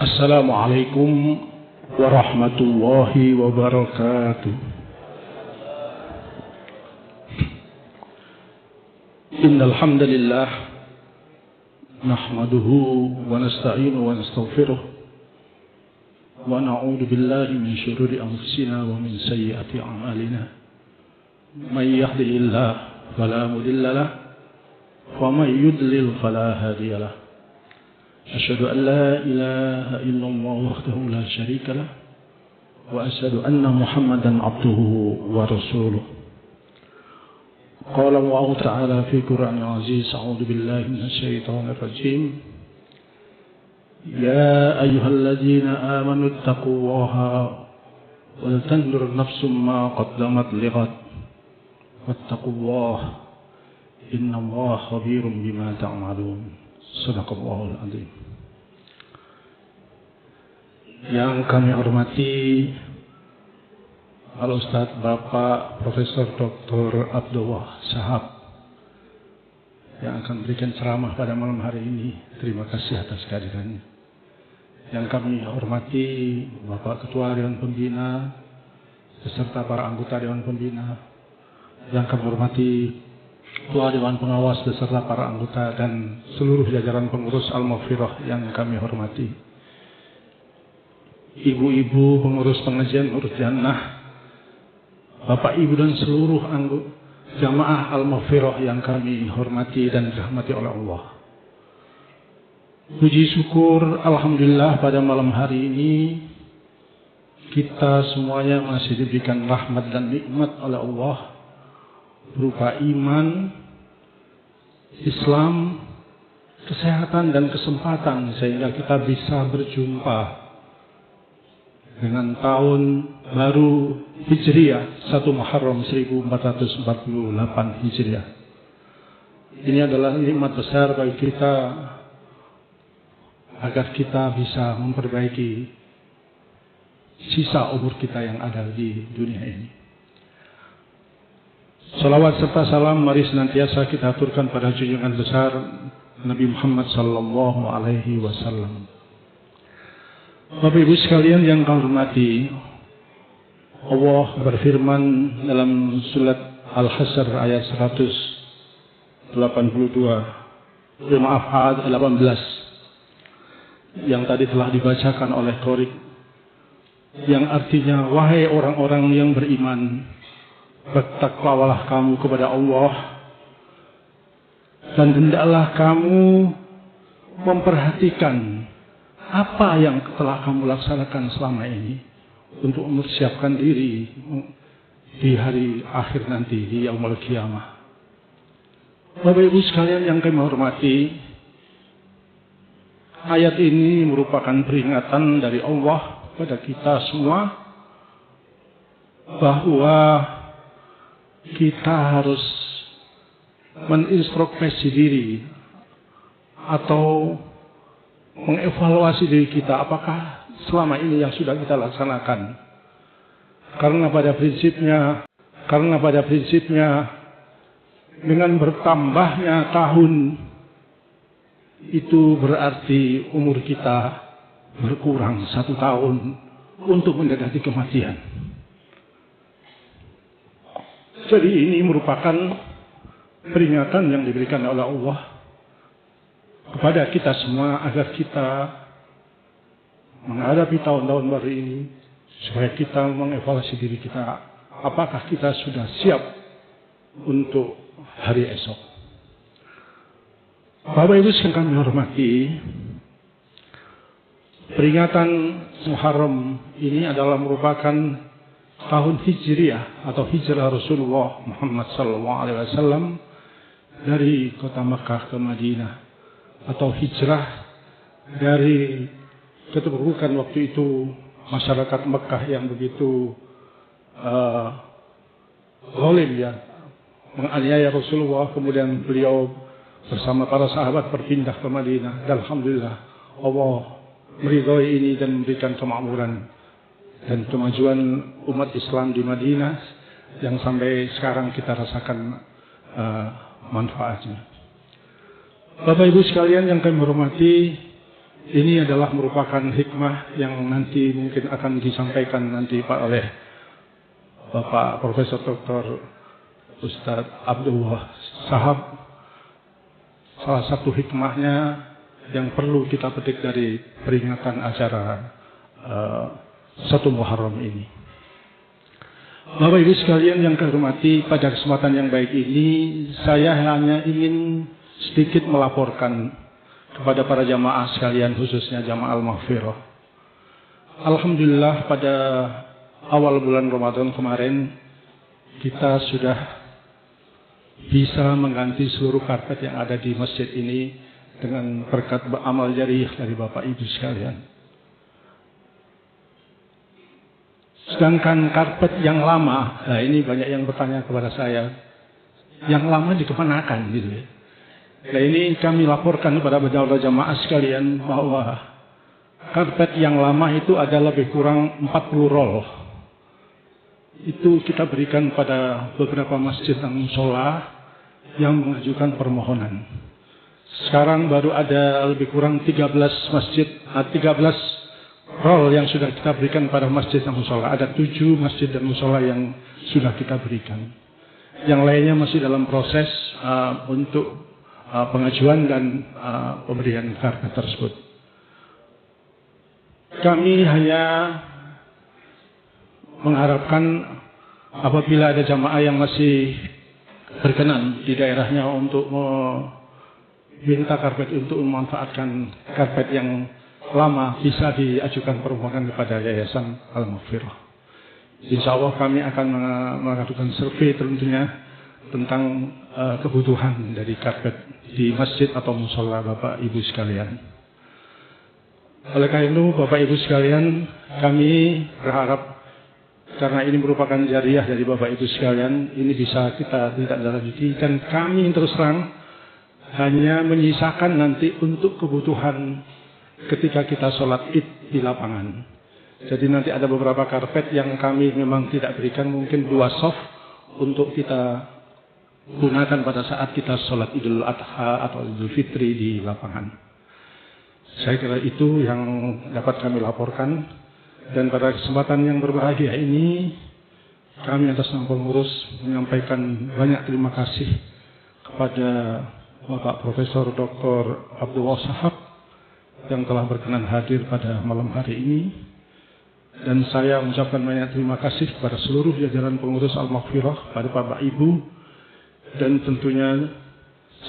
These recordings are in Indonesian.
Assalamualaikum warahmatullahi wabarakatuh. Innal hamdalillah nahmaduhu wa nasta'inuhu wa nastaghfiruh wa na'udzu billahi min shururi anfusina wa min sayyiati a'malina. May yahdihillahu fala mudilla lahu wa may yudlil fala hadiya lahu. Asyhadu an la ilaha illallah wahdahu la syarika lah wa asyhadu anna Muhammadan abduhu wa rasuluh. Qala Allah Ta'ala fi Qur'anil Aziz, a'udzu billahi minasy syaithanir rajim. Ya ayyuhalladzina amanu taqullaha wal tanzur nafsum ma qaddamat lighad wattaqullaha innallaha khabirum bima ta'malun. Sadaqallahul azim. Yang kami hormati Al-Ustadz Bapak Profesor Dr. Abdullah Shahab yang akan memberikan ceramah pada malam hari ini. Terima kasih atas kehadirannya. Yang kami hormati Bapak Ketua Dewan Pembina beserta para anggota Dewan Pembina. Yang kami hormati Ketua Dewan Pengawas beserta para anggota dan seluruh jajaran pengurus Al-Maghfirah yang kami hormati. Ibu-ibu pengurus pengajian Nur Jannah, Bapak Ibu dan seluruh anggota jamaah Al-Maghfirah yang kami hormati dan dirahmati oleh Allah. Puji syukur alhamdulillah pada malam hari ini kita semuanya masih diberikan rahmat dan nikmat oleh Allah berupa iman, Islam, kesehatan dan kesempatan sehingga kita bisa berjumpa dengan tahun baru Hijriah 1 Muharram 1448 Hijriah. Ini adalah nikmat besar bagi kita agar kita bisa memperbaiki sisa umur kita yang ada di dunia ini. Salawat serta salam mari senantiasa kita aturkan pada junjungan besar Nabi Muhammad sallallahu alaihi wasallam. Bapak Ibu sekalian yang kami hormati, Allah berfirman dalam surat Al-Hasr ayat 182, ayat 18 yang tadi telah dibacakan oleh Qorik, yang artinya wahai orang-orang yang beriman, bertakwalah kamu kepada Allah dan hendaklah kamu memperhatikan apa yang telah kamu laksanakan selama ini untuk mempersiapkan diri di hari akhir nanti, di yaumul qiyamah. Bapak Ibu sekalian yang kami hormati, ayat ini merupakan peringatan dari Allah pada kita semua bahwa kita harus menintrospeksi diri atau mengevaluasi diri kita, apakah selama ini yang sudah kita laksanakan. Karena pada prinsipnya dengan bertambahnya tahun itu berarti umur kita berkurang 1 tahun untuk mendekati kematian. Jadi ini merupakan peringatan yang diberikan oleh Allah kepada kita semua agar kita menghadapi tahun-tahun baru ini supaya kita mengevaluasi diri kita, apakah kita sudah siap untuk hari esok. Bapak Ibu yang kami hormati, peringatan Muharram ini adalah merupakan tahun Hijriah atau hijrah Rasulullah Muhammad SAW dari kota Mekah ke Madinah, atau hijrah dari keterpurukan waktu itu masyarakat Mekah yang begitu zalim ya, menganiaya Rasulullah. Kemudian beliau bersama para sahabat berpindah ke Madinah, dan alhamdulillah Allah meridhai ini dan memberikan kemakmuran dan kemajuan umat Islam di Madinah yang sampai sekarang kita rasakan manfaatnya. Bapak Ibu sekalian yang kami hormati, ini adalah merupakan hikmah yang nanti mungkin akan disampaikan nanti oleh Bapak Profesor Dr. Ustadz Abdullah Shahab. Salah satu hikmahnya yang perlu kita petik dari peringatan acara 1 Muharram ini. Bapak Ibu sekalian yang kami hormati, pada kesempatan yang baik ini saya hanya ingin sedikit melaporkan kepada para jamaah sekalian, khususnya jamaah Al-Maghfirah. Alhamdulillah pada awal bulan Ramadan kemarin kita sudah bisa mengganti seluruh karpet yang ada di masjid ini dengan berkat amal jariah dari Bapak Ibu sekalian. Sedangkan karpet yang lama, nah ini banyak yang bertanya kepada saya, yang lama dikemanakan gitu ya. Nah ini kami laporkan kepada jamaah sekalian bahwa karpet yang lama itu ada lebih kurang 40 roll. Itu kita berikan pada beberapa masjid dan mushola yang mengajukan permohonan. Sekarang baru ada lebih kurang 13 roll yang sudah kita berikan pada masjid dan mushola. Ada 7 masjid dan mushola yang sudah kita berikan. Yang lainnya masih dalam proses untuk pengajuan dan pemberian karpet tersebut. Kami hanya mengharapkan apabila ada jamaah yang masih berkenan di daerahnya untuk meminta karpet untuk memanfaatkan karpet yang lama, bisa diajukan permohonan kepada Yayasan Al-Maghfirah. Insya Allah kami akan melakukan survei tentunya tentang kebutuhan dari karpet di masjid atau mushola Bapak Ibu sekalian. Oleh karena itu Bapak Ibu sekalian, kami berharap karena ini merupakan jariah dari Bapak Ibu sekalian, ini bisa kita tidak lanjuti, dan kami terus terang hanya menyisakan nanti untuk kebutuhan ketika kita sholat id di lapangan. Jadi nanti ada beberapa karpet yang kami memang tidak berikan, mungkin 2 soft untuk kita gunakan pada saat kita sholat Idul Adha atau Idul Fitri di lapangan. Saya kira itu yang dapat kami laporkan. Dan pada kesempatan yang berbahagia ini, kami atas nama pengurus menyampaikan banyak terima kasih kepada Bapak Profesor Dr. Abdullah Shahab yang telah berkenan hadir pada malam hari ini. Dan saya mengucapkan banyak terima kasih kepada seluruh jajaran pengurus Al-Maghfirah, pada Bapak Ibu. Dan tentunya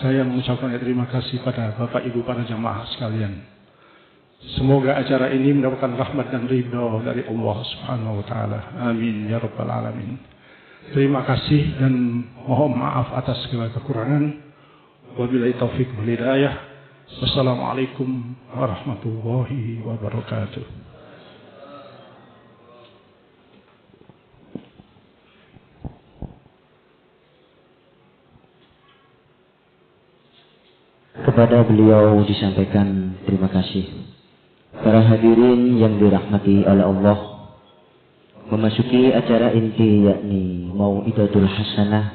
saya mengucapkan terima kasih pada Bapak Ibu para jamaah sekalian. Semoga acara ini mendapatkan rahmat dan ridho dari Allah Subhanahu wa taala. Amin ya rabbal alamin. Terima kasih dan mohon maaf atas segala kekurangan. Wabillahi taufik wal hidayah. Wassalamualaikum warahmatullahi wabarakatuh. Kepada beliau disampaikan terima kasih. Para hadirin yang dirahmati oleh Allah, memasuki acara inti yakni Mau'idatul Hasanah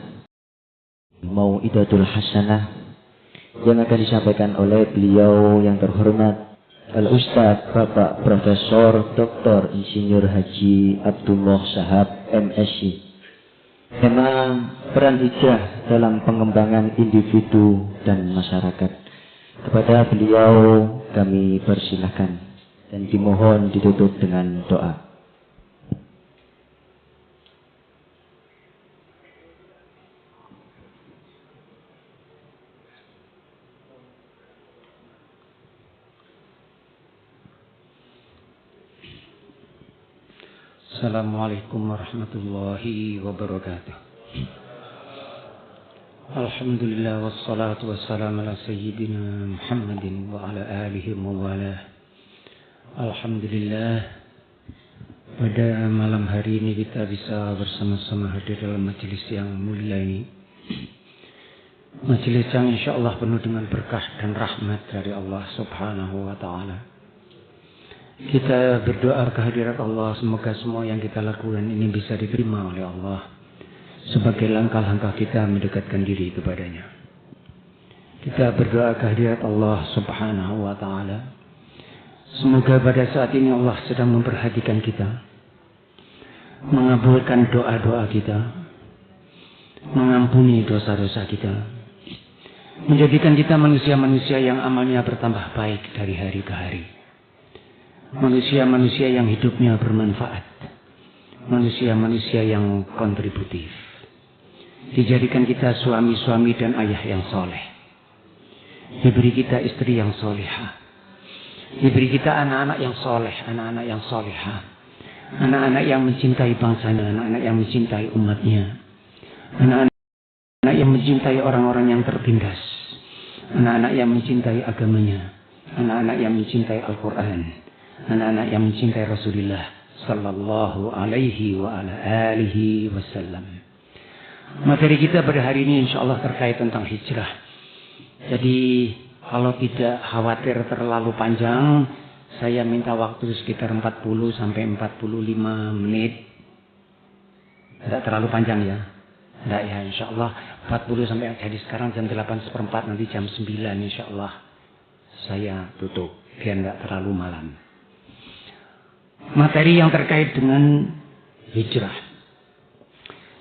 yang akan disampaikan oleh beliau yang terhormat Al-Ustadz Bapak Profesor Dr. Insinyur Haji Abdullah Shahab MSc. Tema peran hijrah dalam pengembangan individu dan masyarakat. Kepada beliau kami persilahkan dan dimohon ditutup dengan doa. Assalamualaikum warahmatullahi wabarakatuh. Alhamdulillah wassalatu wassalamu ala sayyidina Muhammadin wa ala alihi wa walah. Alhamdulillah, pada malam hari ini kita bisa bersama-sama hadir dalam majelis yang mulia ini. Majelis yang insya Allah penuh dengan berkah dan rahmat dari Allah Subhanahu wa ta'ala. Kita berdoa kehadirat Allah, semoga semua yang kita lakukan ini bisa diterima oleh Allah sebagai langkah-langkah kita mendekatkan diri kepadanya. Kita berdoa kehadirat Allah Subhanahu wa Ta'ala. Semoga pada saat ini Allah sedang memperhatikan kita, mengabulkan doa-doa kita, mengampuni dosa-dosa kita, menjadikan kita manusia-manusia yang amalnya bertambah baik dari hari ke hari. Manusia-manusia yang hidupnya bermanfaat. Manusia-manusia yang kontributif. Dijadikan kita suami-suami dan ayah yang soleh. Diberi kita istri yang solehah. Diberi kita anak-anak yang soleh, anak-anak yang solehah. Anak-anak yang mencintai bangsanya, anak-anak yang mencintai umatnya. Anak-anak yang mencintai orang-orang yang tertindas. Anak-anak yang mencintai agamanya. Anak-anak yang mencintai Al-Quran. Anak-anak yang mencintai Rasulullah sallallahu alaihi wa ala alihi wasallam. Materi kita pada hari ini insya Allah terkait tentang hijrah. Jadi kalau tidak khawatir terlalu panjang, saya minta waktu sekitar 40 sampai 45 menit. Tidak terlalu panjang ya. Tidak ya, insya Allah 40 sampai, jadi sekarang jam 8:15, nanti jam 9 insya Allah saya tutup biar tidak terlalu malam. Materi yang terkait dengan hijrah.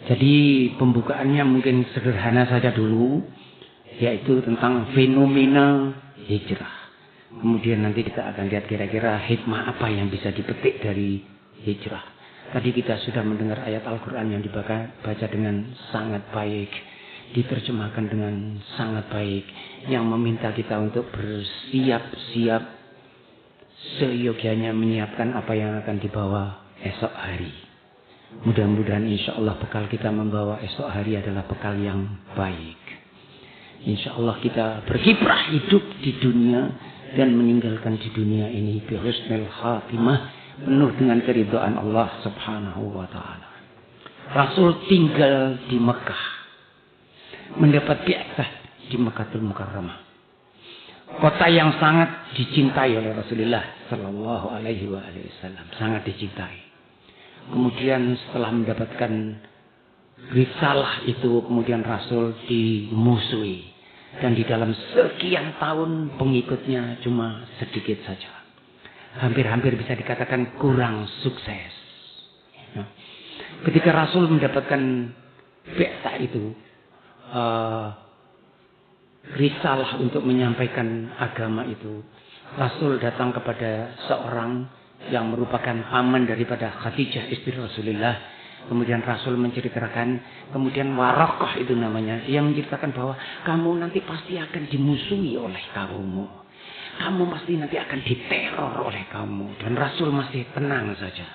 Jadi pembukaannya mungkin sederhana saja dulu, yaitu tentang fenomena hijrah. Kemudian nanti kita akan lihat kira-kira hikmah apa yang bisa dipetik dari hijrah. Tadi kita sudah mendengar ayat Al-Quran yang dibaca dengan sangat baik, diterjemahkan dengan sangat baik, yang meminta kita untuk bersiap-siap seyogyanya menyiapkan apa yang akan dibawa esok hari. Mudah-mudahan insya Allah bekal kita membawa esok hari adalah bekal yang baik. Insya Allah kita berkiprah hidup di dunia dan meninggalkan di dunia ini bihusnul khatimah, penuh dengan keridhaan Allah Subhanahu wa Ta'ala. Rasul tinggal di Mekah, mendapat bi'tsah di Mekkatul Mukarramah, kota yang sangat dicintai oleh Rasulullah sallallahu alaihi wasallam, sangat dicintai. Kemudian setelah mendapatkan risalah itu, kemudian Rasul dimusuhi. Dan di dalam sekian tahun pengikutnya cuma sedikit saja. Hampir-hampir bisa dikatakan kurang sukses. Nah, ketika Rasul mendapatkan bi'tsah itu, risalah untuk menyampaikan agama itu, Rasul datang kepada seorang yang merupakan paman daripada Khadijah istri Rasulullah. Kemudian Rasul menceritakan, kemudian Waraqah itu namanya, dia menceritakan bahwa kamu nanti pasti akan dimusuhi oleh kaummu. Kamu pasti nanti akan diteror oleh kamu. Dan Rasul masih tenang saja.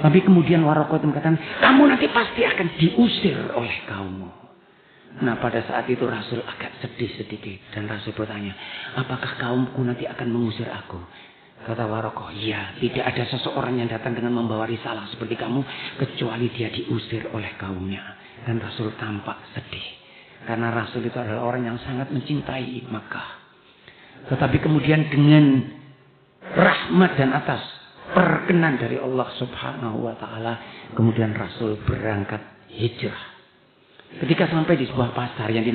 Tapi kemudian Waraqah itu mengatakan, kamu nanti pasti akan diusir oleh kaummu. Nah pada saat itu Rasul agak sedih sedikit. Dan Rasul bertanya, apakah kaumku nanti akan mengusir aku? Kata Waraqah, iya, tidak ada seseorang yang datang dengan membawa risalah seperti kamu kecuali dia diusir oleh kaumnya. Dan Rasul tampak sedih. Karena Rasul itu adalah orang yang sangat mencintai Makkah. Tetapi kemudian dengan rahmat dan atas perkenan dari Allah Subhanahu wa Ta'ala, kemudian Rasul berangkat hijrah. Ketika sampai di sebuah pasar yang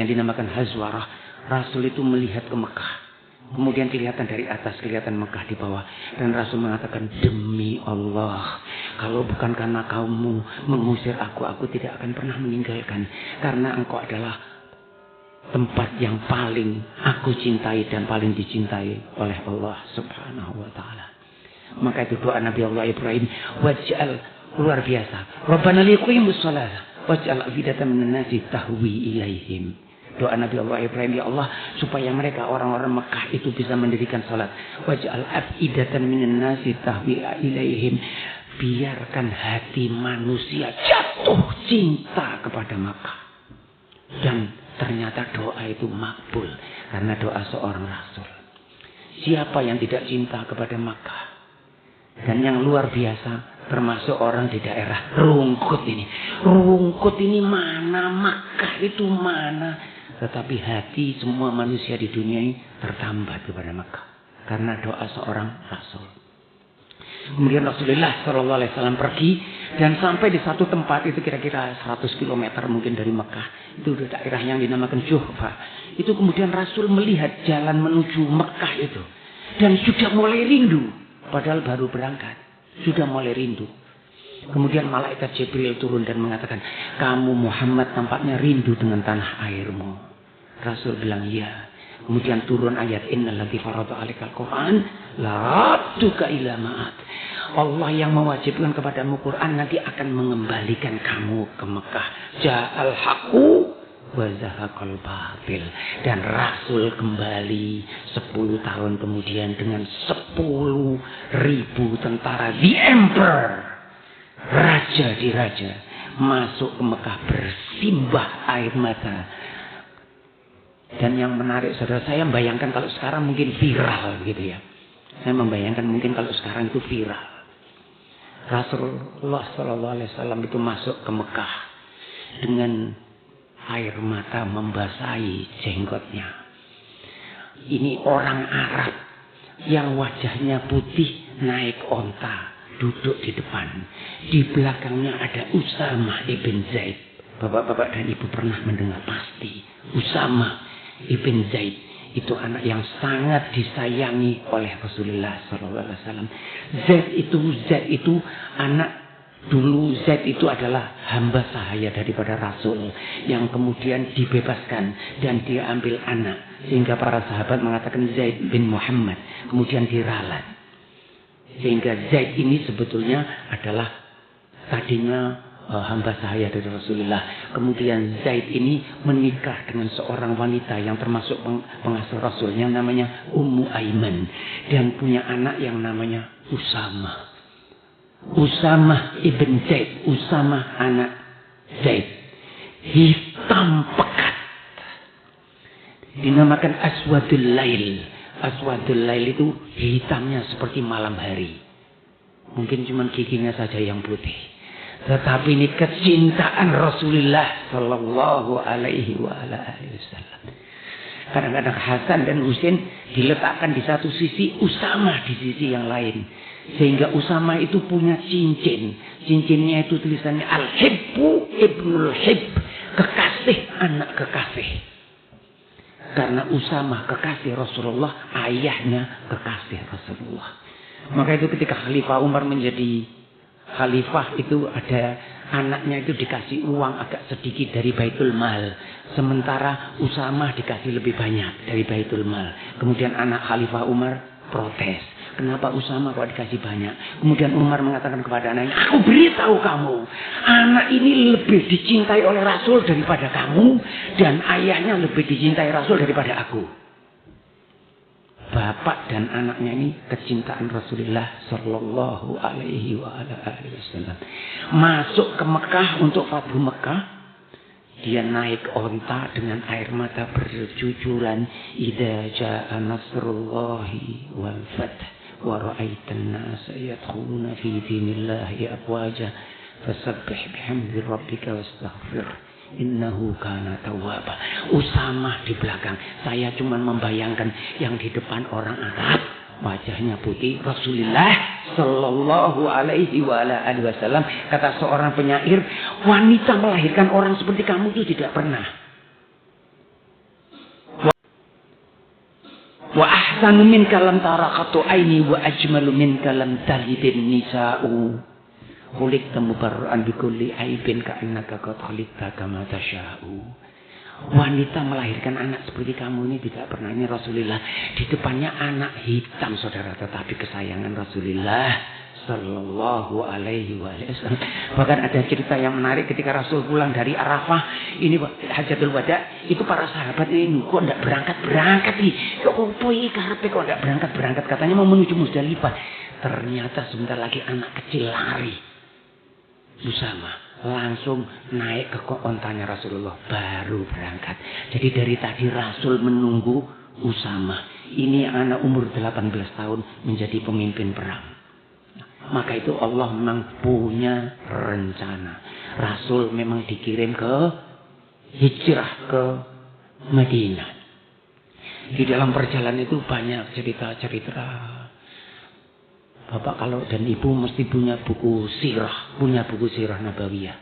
dinamakan Hazwarah, Rasul itu melihat ke Mekah. Kemudian kelihatan dari atas, kelihatan Mekah di bawah. Dan Rasul mengatakan, demi Allah, kalau bukan karena kaummu mengusir aku tidak akan pernah meninggalkan. Karena engkau adalah tempat yang paling aku cintai dan paling dicintai oleh Allah Subhanahu wa Ta'ala. Maka itu doa Nabi Allah Ibrahim, waj'al, luar biasa, Rabbana liqimus shalah waj'al afidatan minan nasi tahwi ilaihim. Doa Nabi Allah Ibrahim, ya Allah, supaya mereka orang-orang Mekah itu bisa mendirikan salat. Waj'al afidatan minan nasi tahwi ilaihim. Biarkan hati manusia jatuh cinta kepada Mekah. Dan ternyata doa itu makbul karena doa seorang Rasul. Siapa yang tidak cinta kepada Mekah? Dan yang luar biasa, termasuk orang di daerah Rungkut ini. Rungkut ini mana? Mekah itu mana? Tetapi hati semua manusia di dunia ini tertambat kepada Mekah. Karena doa seorang Rasul. Kemudian Rasulullah SAW pergi dan sampai di satu tempat itu kira-kira 100 km mungkin dari Mekah. Itu daerah yang dinamakan Juhfa. Itu kemudian Rasul melihat jalan menuju Mekah itu. Dan sudah mulai rindu. Padahal baru berangkat. Sudah mulai rindu. Kemudian malaikat Jibril turun dan mengatakan, kamu Muhammad tampaknya rindu dengan tanah airmu. Rasul bilang, iya. Kemudian turun ayat, innalladzii farada 'alaikal Qur'an la'atuka ila ma'ad. Allah yang mewajibkan kepadamu Quran nanti akan mengembalikan kamu ke Mekah. Ja'al haqqu wa zahaqal batil. Dan Rasul kembali 10 tahun kemudian dengan 10.000 tentara, the emperor, raja di raja, masuk ke Mekah bersimbah air mata. Dan yang menarik saudara, saya membayangkan kalau sekarang mungkin viral gitu ya. Saya membayangkan mungkin kalau sekarang itu viral. Rasulullah SAW itu masuk ke Mekah dengan air mata membasahi jenggotnya. Ini orang Arab yang wajahnya putih naik onta, duduk di depan. Di belakangnya ada Usamah ibn Zaid. Bapak-bapak dan ibu pernah mendengar pasti. Usamah ibn Zaid itu anak yang sangat disayangi oleh Rasulullah SAW. Zaid itu anak dulu. Zaid itu adalah hamba sahaya daripada Rasul yang kemudian dibebaskan dan dia ambil anak, sehingga para sahabat mengatakan Zaid bin Muhammad, kemudian diralat. Sehingga Zaid ini sebetulnya adalah tadinya hamba sahaya dari Rasulullah. Kemudian Zaid ini menikah dengan seorang wanita yang termasuk pengasuh Rasul yang namanya Ummu Aiman, dan punya anak yang namanya Usamah. Usamah ibn Zaid, Usamah anak Zaid, hitam pekat, dinamakan Aswadul Lail. Aswadul Lail itu hitamnya seperti malam hari. Mungkin cuma giginya saja yang putih. Tetapi ini kecintaan Rasulullah Sallallahu Alaihi Wasallam. Kadang-kadang Hasan dan Husain diletakkan di satu sisi, Usamah di sisi yang lain. Sehingga Usamah itu punya cincin. Cincinnya itu tulisannya Al-Hibbu Ibnul Hibb. Kekasih anak kekasih. Karena Usamah kekasih Rasulullah, ayahnya kekasih Rasulullah. Maka itu ketika Khalifah Umar menjadi khalifah itu ada anaknya itu dikasih uang agak sedikit dari Baitul Mal. Sementara Usamah dikasih lebih banyak dari Baitul Mal. Kemudian anak Khalifah Umar protes. Kenapa Usamah kok dikasih banyak? Kemudian Umar mengatakan kepada anaknya, aku beritahu kamu, anak ini lebih dicintai oleh Rasul daripada kamu, dan ayahnya lebih dicintai Rasul daripada aku. Bapak dan anaknya ini kecintaan Rasulullah Sallallahu Alaihi Wasallam. Masuk ke Mekah untuk Fathu Mekah. Dia naik onta dengan air mata bercucuran. Idza jaa nasrullahi wal fath wa ra'aitan nasa yadkhuluna fi dinillahi afwaja fasabbih bihamdi rabbika wastaghfir innahu kana tawwaba. Usamah di belakang. Saya cuma membayangkan yang di depan orang Arab, wajahnya putih. Rasulullah Sallallahu Alaihi Wasallam, kata seorang penyair, wanita melahirkan orang seperti kamu itu tidak pernah. Wa ahsanu minka lam tara qattu aini wa ajmalu minka lam talidin nisa'u. Khuliqta mubarra'an bi kulli aibin ka'annaka qad khuliqta kama tasya'u. Wanita melahirkan anak seperti kamu ini tidak pernah. Ini Rasulullah, di depannya anak hitam saudara, tetapi kesayangan Rasulullah Sallallahu Alaihi Wasallam. Bahkan ada cerita yang menarik ketika Rasul pulang dari Arafah, ini Hajatul Wada, itu para sahabat ini kok tidak berangkat nih, kok tidak berangkat, katanya mau menuju Musdalifah. Ternyata sebentar lagi anak kecil lari. Usamah langsung naik ke ontanya Rasulullah, baru berangkat. Jadi dari tadi Rasul menunggu Usamah. Ini anak umur 18 tahun menjadi pemimpin perang. Maka itu Allah memang punya rencana. Rasul memang dikirim ke hijrah ke Madinah. Di dalam perjalanan itu banyak cerita-cerita. Bapak kalau dan Ibu mesti punya buku sirah Nabawiyah.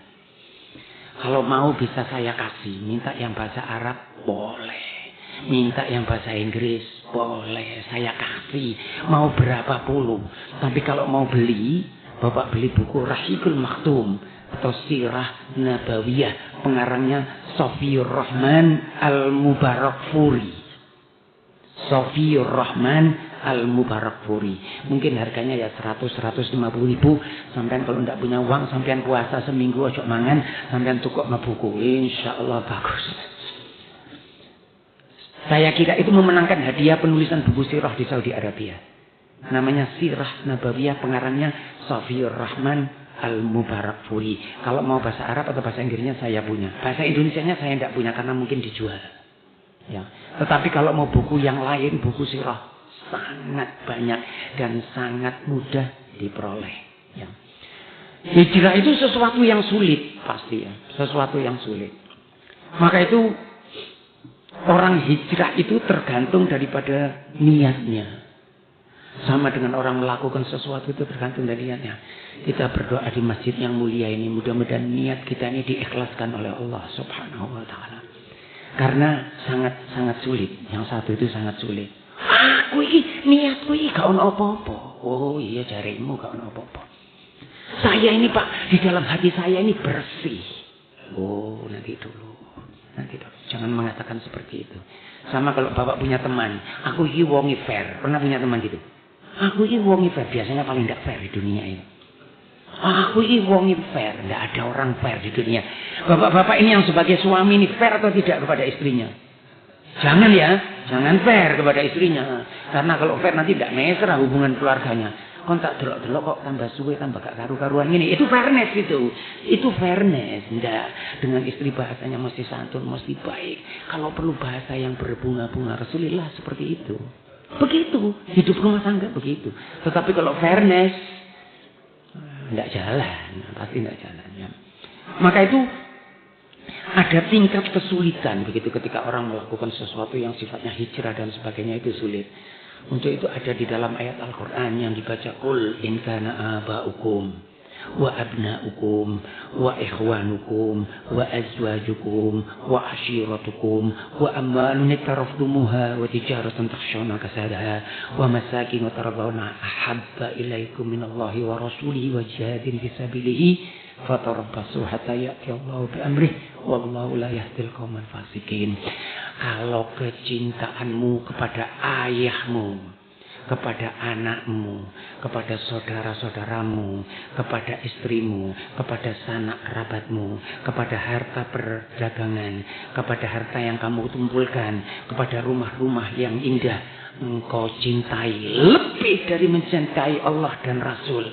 Kalau mau bisa saya kasih, minta yang bahasa Arab boleh. Minta yang bahasa Inggris boleh, saya kasih. Mau berapa puluh. Tapi kalau mau beli, Bapak beli buku Rahiqul Maktum atau Sirah Nabawiyah, pengarangnya Sofiyur Rahman Al-Mubarakfuri. Sofiyur Rahman Al-Mubarakfuri. Mungkin harganya ya 100-150 ribu. Sampean kalau tidak punya uang, sampean puasa seminggu ojo mangan, sampean tukok buku. Insya Allah bagus. Saya kira itu memenangkan hadiah penulisan buku sirah di Saudi Arabia. Namanya Sirah Nabawiyah, pengarangnya Sofiyur Rahman Al-Mubarakfuri. Kalau mau bahasa Arab atau bahasa Inggrisnya saya punya. Bahasa Indonesianya saya tidak punya karena mungkin dijual. Ya. Tetapi kalau mau buku yang lain, buku sirah sangat banyak dan sangat mudah diperoleh. Ya. Hijrah itu sesuatu yang sulit pasti ya, sesuatu yang sulit. Maka itu orang hijrah itu tergantung daripada niatnya. Sama dengan orang melakukan sesuatu itu tergantung dari niatnya. Kita berdoa di masjid yang mulia ini, mudah-mudahan niat kita ini diikhlaskan oleh Allah Subhanahu wa taala. Karena sangat sulit. Yang satu itu sangat sulit. Aku ini niatku ini gak ono apa-apa. Oh iya, jarimu gak ono apa-apa. Saya ini Pak, di dalam hati saya ini bersih. Oh nanti dulu. Jangan mengatakan seperti itu. Sama kalau Bapak punya teman, aku ini wongi fair. Pernah punya teman gitu? Aku ini wongi fair. Biasanya paling tidak fair di dunia ini. Aku ini wongi fair. Tidak ada orang fair di dunia. Bapak-bapak ini yang sebagai suami ini fair atau tidak kepada istrinya? Jangan ya. Jangan fair kepada istrinya. Karena kalau fair nanti tidak mesra hubungan keluarganya. Kon tak delok-delok kok tambah suwe, tambah gak karu-karuan gini. Itu fairness itu. Itu fairness. Tidak. Dengan istri bahasanya mesti santun, mesti baik. Kalau perlu bahasa yang berbunga-bunga. Rasulullah seperti itu. Begitu. Hidup rumah tangga begitu. Tetapi kalau fairness, tidak jalan. Pasti tidak jalan. Ya. Maka itu ada tingkat kesulitan begitu ketika orang melakukan sesuatu yang sifatnya hijrah dan sebagainya itu sulit. Untuk itu ada di dalam ayat Al-Quran yang dibaca, Qul in kana aba'ukum wa abna'ukum wa ikhwanukum wa azwajukum wa ashiratukum wa amwalun iktaraftumuha wa tijaratan takhshawna kasadaha wa masakin tardawna ahabba ilaikum minallahi wa rasulihi wa jihadin fisabilihi fatarabbasu hatta ya'ti Allahu bi amrih wallahu la yahdil qaumal fasikin. Kalau kecintaanmu kepada ayahmu, kepada anakmu, kepada saudara-saudaramu, kepada istrimu, kepada sanak kerabatmu, kepada harta perdagangan, kepada harta yang kamu kumpulkan, kepada rumah-rumah yang indah, engkau cintai lebih dari mencintai Allah dan Rasul,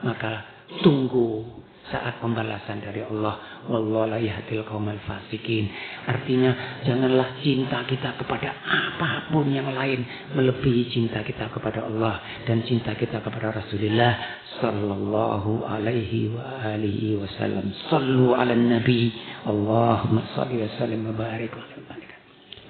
maka tunggu saat pembalasan dari Allah. Wallahu la yahdil qaumal fasikin. Artinya janganlah cinta kita kepada apapun yang lain melebihi cinta kita kepada Allah dan cinta kita kepada Rasulullah sallallahu alaihi wa alihi wasallam. Sallu ala nabi. Allahumma shalli wa sallim wa barik.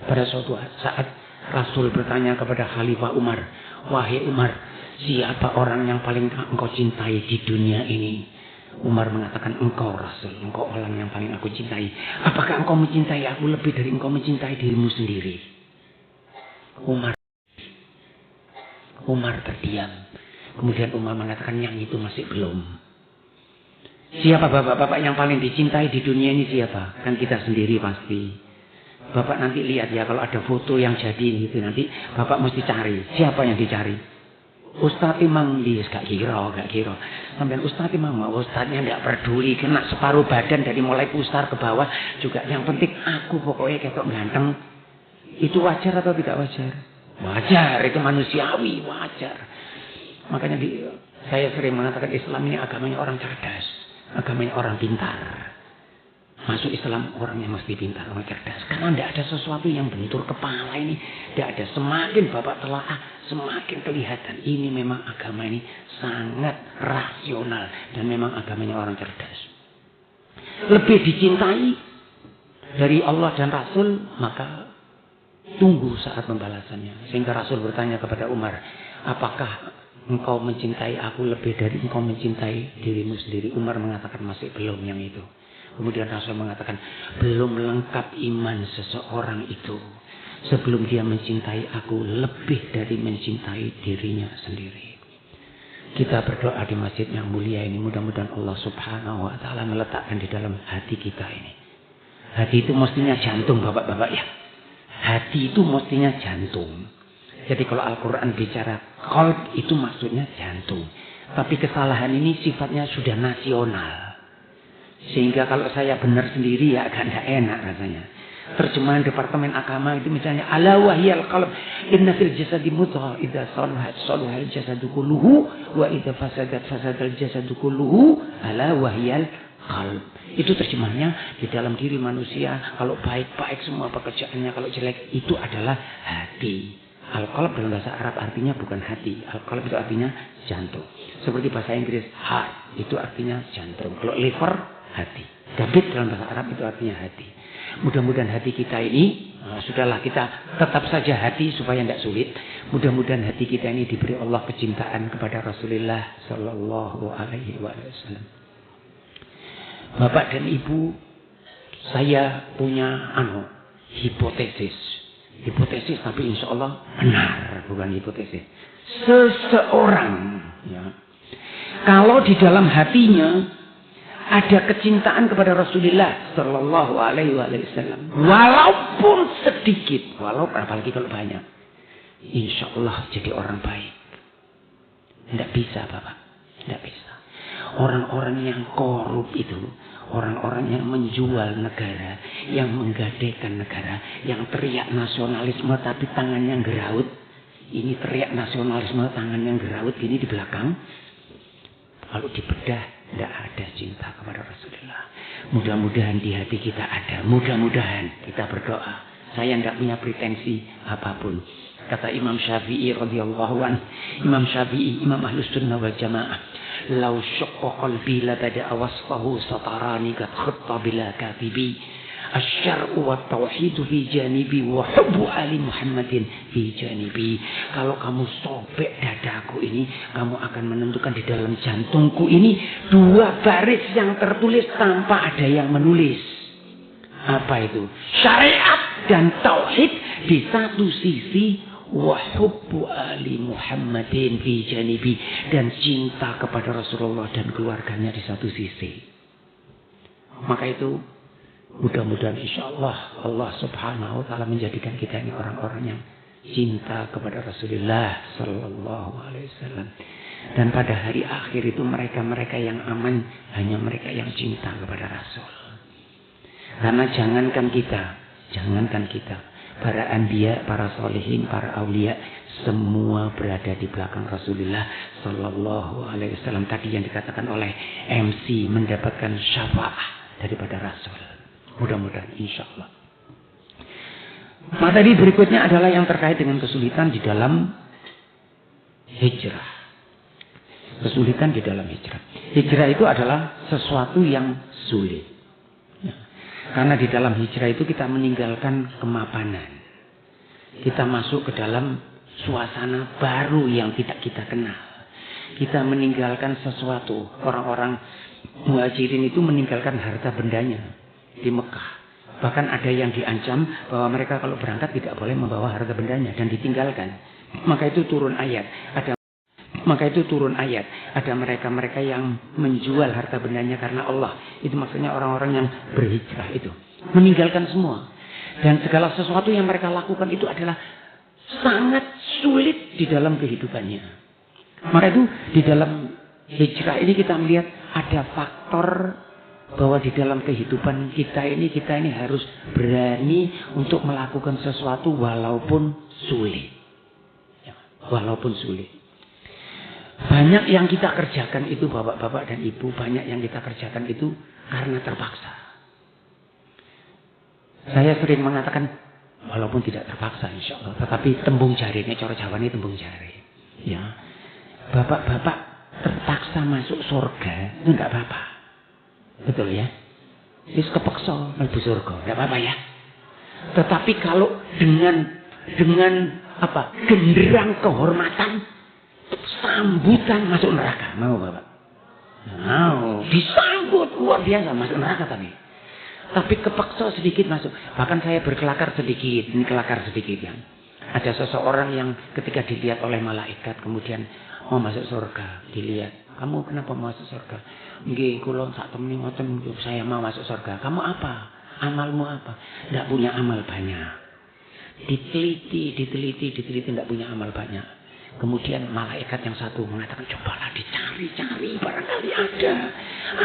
Pada suatu saat Rasul bertanya kepada Khalifah Umar, wahai Umar, siapa orang yang paling engkau cintai di dunia ini? Umar mengatakan, engkau Rasul, engkau orang yang paling aku cintai. Apakah engkau mencintai aku lebih dari engkau mencintai dirimu sendiri? Umar terdiam. Kemudian Umar mengatakan, yang itu masih belum. Siapa bapak-bapak yang paling dicintai di dunia ini siapa? Kan kita sendiri pasti. Bapak nanti lihat ya, kalau ada foto yang jadi gitu, nanti bapak mesti cari. Siapa yang dicari? Ustadz imam dia gak kira. Sampai Ustadz imam, Ustadznya tidak peduli, kena separuh badan dari mulai pusar ke bawah juga. Yang penting aku pokoknya ketok ganteng. Itu wajar atau tidak wajar? Wajar, itu manusiawi, wajar. Makanya saya sering mengatakan Islam ini agamanya orang cerdas, agamanya orang pintar. Masuk Islam orang yang mesti pintar, orang cerdas. Karena tidak ada sesuatu yang bentur kepala ini. Tidak ada. Semakin bapak telaah, semakin kelihatan. Ini memang agama ini sangat rasional. Dan memang agamanya orang cerdas. Lebih dicintai dari Allah dan Rasul, maka tunggu saat pembalasannya. Sehingga Rasul bertanya kepada Umar, apakah engkau mencintai aku lebih dari engkau mencintai dirimu sendiri. Umar mengatakan masih belum yang itu. Kemudian Rasul mengatakan belum lengkap iman seseorang itu sebelum dia mencintai aku lebih dari mencintai dirinya sendiri. Kita berdoa di masjid yang mulia ini, mudah-mudahan Allah Subhanahu wa ta'ala meletakkan di dalam hati kita ini. Hati itu mestinya jantung, bapak-bapak ya. Hati itu mestinya jantung. Jadi kalau Al-Quran bicara qalb itu maksudnya jantung. Tapi kesalahan ini sifatnya sudah nasional. Sehingga kalau saya benar sendiri ya agak tidak enak rasanya. Terjemahan Departemen Agama itu misalnya ala wahyal qalb inna fil jasadi mudghah idza salahat salahal jasadu kulluhu wa idza fasadat fasadal jasadu kulluhu ala wahyal qalb. Itu terjemahnya di dalam diri manusia kalau baik-baik semua pekerjaannya, kalau jelek itu adalah hati. Al-qalb dalam bahasa Arab artinya bukan hati. Al-qalb itu artinya jantung. Seperti bahasa Inggris heart itu artinya jantung. Kalau liver hati. David dalam bahasa Arab itu artinya hati. Mudah-mudahan hati kita ini, sudahlah kita tetap saja hati supaya tidak sulit. Mudah-mudahan hati kita ini diberi Allah kecintaan kepada Rasulullah Sallallahu Alaihi Wasallam. Bapak dan Ibu, saya punya hipotesis. Hipotesis tapi insya Allah benar, bukan hipotesis. Seseorang, ya, kalau di dalam hatinya ada kecintaan kepada Rasulullah Sallallahu Alaihi Wasallam, walaupun sedikit, walaupun apalagi kalau banyak, insya Allah jadi orang baik. Tidak bisa, Bapak, tidak bisa. Orang-orang yang korup itu, orang-orang yang menjual negara, yang menggadaikan negara, yang teriak nasionalisme tapi tangannya geraut. Ini teriak nasionalisme tangannya geraut, ini di belakang. Kalau dibedah, tidak ada cinta kepada Rasulullah. Mudah-mudahan di hati kita ada. Mudah-mudahan kita berdoa. Saya tidak punya pretensi apapun. Kata Imam Syafi'i radhiyallahu anhu. Imam Syafi'i, Imam Ahlus Sunnah wal Jamaah. Lau syaqqa qalbi la bada'a wasfahu satarani qad khatta bila katibi. Asyar'u wa tauhidu fi janibi wa hubbu ali Muhammadin fi janibi. Kalau kamu sobek dadaku ini, kamu akan menentukan di dalam jantungku ini dua baris yang tertulis tanpa ada yang menulis. Apa itu? Syariat dan tauhid di satu sisi, wa hubbu ali Muhammadin fi janibi, dan cinta kepada Rasulullah dan keluarganya di satu sisi. Maka itu mudah-mudahan insya Allah Allah Subhanahu wa ta'ala menjadikan kita ini orang-orang yang cinta kepada Rasulullah Sallallahu Alaihi Wasallam. Dan pada hari akhir itu mereka-mereka yang aman hanya mereka yang cinta kepada Rasul. Karena jangankan kita, para anbiya, para solehin, para aulia, semua berada di belakang Rasulullah Sallallahu Alaihi Wasallam. Tadi yang dikatakan oleh MC mendapatkan syafaat daripada Rasul. Mudah-mudahan insya Allah. Materi berikutnya adalah yang terkait dengan kesulitan di dalam hijrah. Kesulitan di dalam hijrah. Hijrah itu adalah sesuatu yang sulit. Karena di dalam hijrah itu kita meninggalkan kemapanan. Kita masuk ke dalam suasana baru yang tidak kita kenal. Kita meninggalkan sesuatu. Orang-orang muhajirin itu meninggalkan harta bendanya di Mekah. Bahkan ada yang diancam bahwa mereka kalau berangkat tidak boleh membawa harta bendanya dan ditinggalkan. Maka itu turun ayat. Ada mereka-mereka yang menjual harta bendanya karena Allah. Itu maksudnya orang-orang yang berhijrah itu. Meninggalkan semua. Dan segala sesuatu yang mereka lakukan itu adalah sangat sulit di dalam kehidupannya. Maka itu di dalam hijrah ini kita melihat ada faktor bahwa di dalam kehidupan kita ini harus berani untuk melakukan sesuatu walaupun sulit. Walaupun sulit. Banyak yang kita kerjakan itu bapak-bapak dan ibu, banyak yang kita kerjakan itu karena terpaksa. Saya sering mengatakan walaupun tidak terpaksa insya Allah, tetapi tembung jari, ini cara Jawa ini tembung jari. Ya, bapak-bapak terpaksa masuk surga itu enggak apa-apa. Betul ya? Wis kepeksa mlebu surga, enggak apa-apa ya. Tetapi kalau dengan genderang kehormatan, sambutan masuk neraka. Mau Bapak? Mau. Disambut luar biasa masuk neraka tapi kepaksa sedikit masuk. Bahkan saya berkelakar sedikit. Ini kelakar sedikit ya. Ada seseorang yang ketika dilihat oleh malaikat kemudian mau masuk surga, dilihat. Kamu kenapa mau masuk surga? Nggih, kula sak temeni ngoten saya mau masuk surga. Kamu apa? Amalmu apa? Enggak punya amal banyak. Diteliti, enggak punya amal banyak. Kemudian malaikat yang satu mengatakan, cobalah dicari-cari, barangkali ada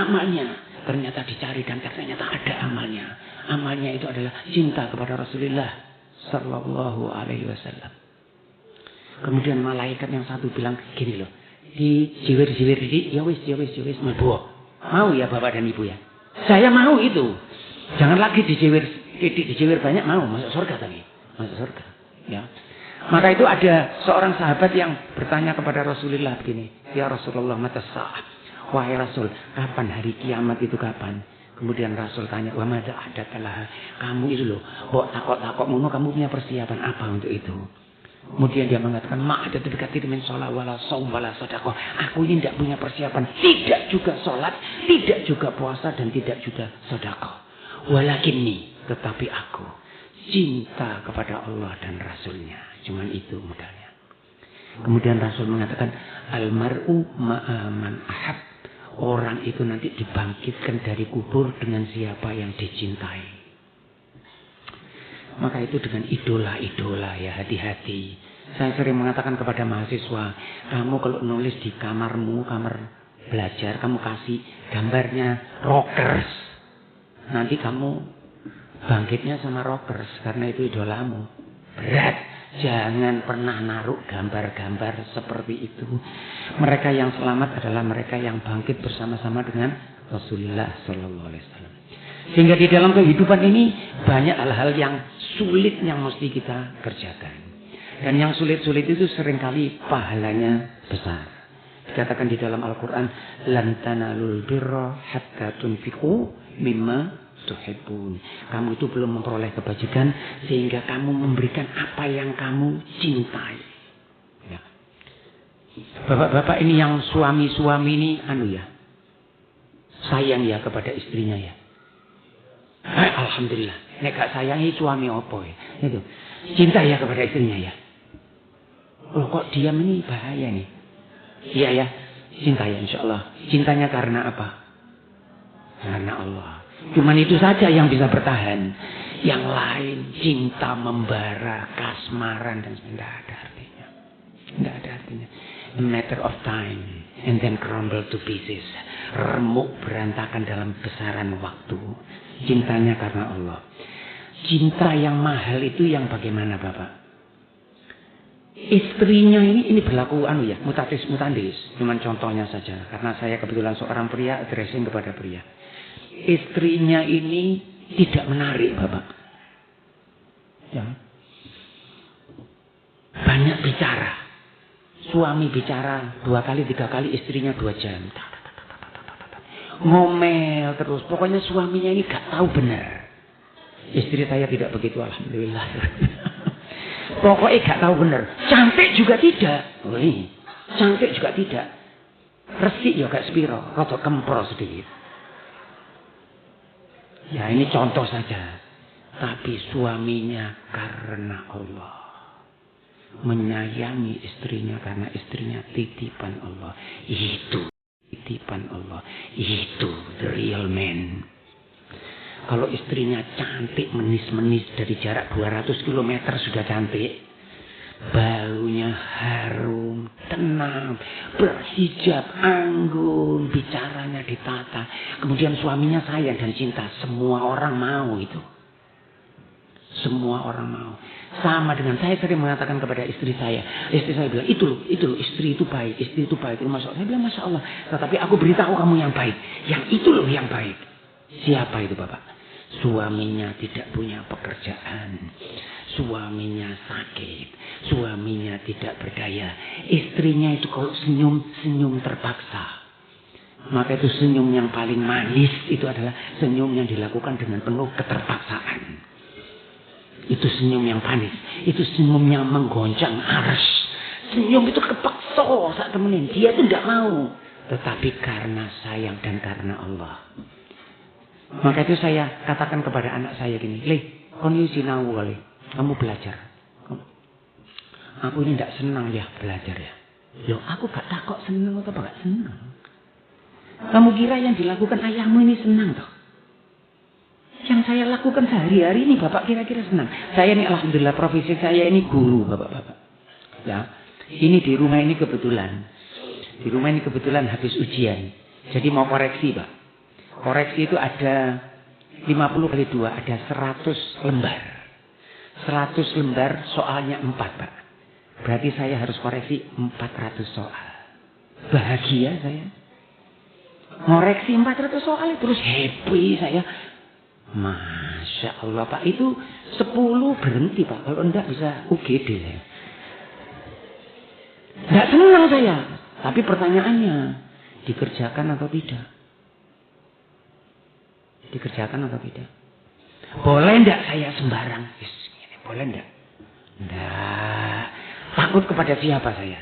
amalnya. Ternyata dicari dan ternyata ada amalnya. Amalnya itu adalah cinta kepada Rasulullah Sallallahu Alaihi Wasallam. Kemudian malaikat yang satu bilang, gini loh, dijiwir-jiwir ini, ya wis, mlebu. Mau ya Bapak dan Ibu ya? Saya mau itu. Jangan lagi dijiwir banyak, mau masuk surga tadi. Masuk surga. Ya. Maka itu ada seorang sahabat yang bertanya kepada Rasulullah begini, ya Rasulullah, mata sa'ah. Wahai Rasul, kapan hari kiamat itu kapan? Kemudian Rasul tanya, wa madza ahdatsalah? Kamu itu loh, kok takut-takut ngono, kamu punya persiapan apa untuk itu? Kemudian dia mengatakan, ma ada dekat min shalah wala shaum wala sedekah. Aku ini tidak punya persiapan, tidak juga sholat, tidak juga puasa dan tidak juga sedekah. Walakinni, tetapi aku cinta kepada Allah dan Rasulnya. Cuman itu modalnya. Kemudian Rasul mengatakan, almar'u ma'aman ahab. Orang itu nanti dibangkitkan dari kubur dengan siapa yang dicintai. Maka itu dengan idola-idola ya, hati-hati. Saya sering mengatakan kepada mahasiswa, kamu kalau nulis di kamarmu, kamar belajar, kamu kasih gambarnya rockers. Nanti kamu bangkitnya sama rockers karena itu idolamu. Berat. Jangan pernah naruh gambar-gambar seperti itu. Mereka yang selamat adalah mereka yang bangkit bersama-sama dengan Rasulullah Sallallahu Alaihi Wasallam. Sehingga di dalam kehidupan ini banyak hal-hal yang sulit yang mesti kita kerjakan. Dan yang sulit-sulit itu seringkali pahalanya besar. Dikatakan di dalam Al-Quran, lan tanalul birra hatta tunfiqu mimma tuhibbun. Kamu itu belum memperoleh kebajikan sehingga kamu memberikan apa yang kamu cintai. Ya. Bapak-bapak ini yang suami-suami ini sayang ya kepada istrinya ya. Alhamdulillah. Nek gak sayangi suami opo ya. Itu. Cinta ya kepada istrinya ya. Loh kok diam ini bahaya nih. Iya ya. Cinta ya insyaallah. Cintanya karena apa? Karena Allah. Cuman itu saja yang bisa bertahan. Yang lain cinta membara, kasmaran dan tidak ada artinya. Tidak ada artinya. A matter of time and then crumble to pieces. Remuk berantakan dalam besaran waktu. Cintanya karena Allah. Cinta yang mahal itu yang bagaimana Bapak? Istrinya ini berlaku mutatis mutandis. Cuman contohnya saja. Karena saya kebetulan seorang pria, addressing kepada pria. Istrinya ini tidak menarik Bapak. Ya. Banyak bicara. Suami bicara 2 kali, 3 kali, istrinya 2 jam. Ngomel terus. Pokoknya suaminya ini gak tahu benar. Istri saya tidak begitu, alhamdulillah. Pokoknya gak tahu benar. Cantik juga tidak. Cantik juga tidak. Resik ya gak sepiro. Rotok kempro sedikit. Ya ini contoh saja. Tapi suaminya karena Allah. Menyayangi istrinya karena istrinya titipan Allah. Itu titipan Allah. Itu the real man. Kalau istrinya cantik menis-menis dari jarak 200 km sudah cantik. Baunya harum, tenang, berhijab, anggun, bicaranya ditata. Kemudian suaminya sayang dan cinta. Semua orang mau itu. Semua orang mau. Sama dengan saya sering mengatakan kepada istri saya. Istri saya bilang, itu loh, istri itu baik, istri itu baik. Masya Allah. Saya bilang, Masya Allah. Tetapi aku beritahu kamu yang baik. Yang itu loh yang baik. Siapa itu Bapak? Suaminya tidak punya pekerjaan. Suaminya sakit. Suaminya tidak berdaya. Istrinya itu kalau senyum terpaksa. Maka itu senyum yang paling manis. Itu adalah senyum yang dilakukan dengan penuh keterpaksaan. Itu senyum yang panis. Itu senyum yang menggoncang arsy. Senyum itu kepaksa saat temenin. Dia itu tidak mau. Tetapi karena sayang dan karena Allah. Maka itu saya katakan kepada anak saya gini. Le, kon sinau kali. Kamu belajar. Aku ini tidak senang ya belajar ya. Loh, aku gak takut senang atau gak senang. Kamu kira yang dilakukan ayahmu ini senang toh? Yang saya lakukan sehari-hari ini Bapak kira-kira senang. Saya ini alhamdulillah profesi saya ini guru Bapak-bapak. Ya, ini di rumah ini kebetulan. Di rumah ini kebetulan habis ujian. Jadi mau koreksi Pak. Koreksi itu ada 50 kali 2, ada 100 lembar. 100 lembar soalnya 4 Pak. Berarti saya harus koreksi 400 soal. Bahagia saya. Ngoreksi 400 soal terus happy saya. Masya Allah Pak. Itu 10 berhenti Pak. Kalau enggak bisa UGD saya. Enggak senang saya. Tapi pertanyaannya, dikerjakan atau tidak? Dikerjakan atau tidak? Boleh enggak saya sembarang? Boleh enggak? Enggak. Takut kepada siapa saya?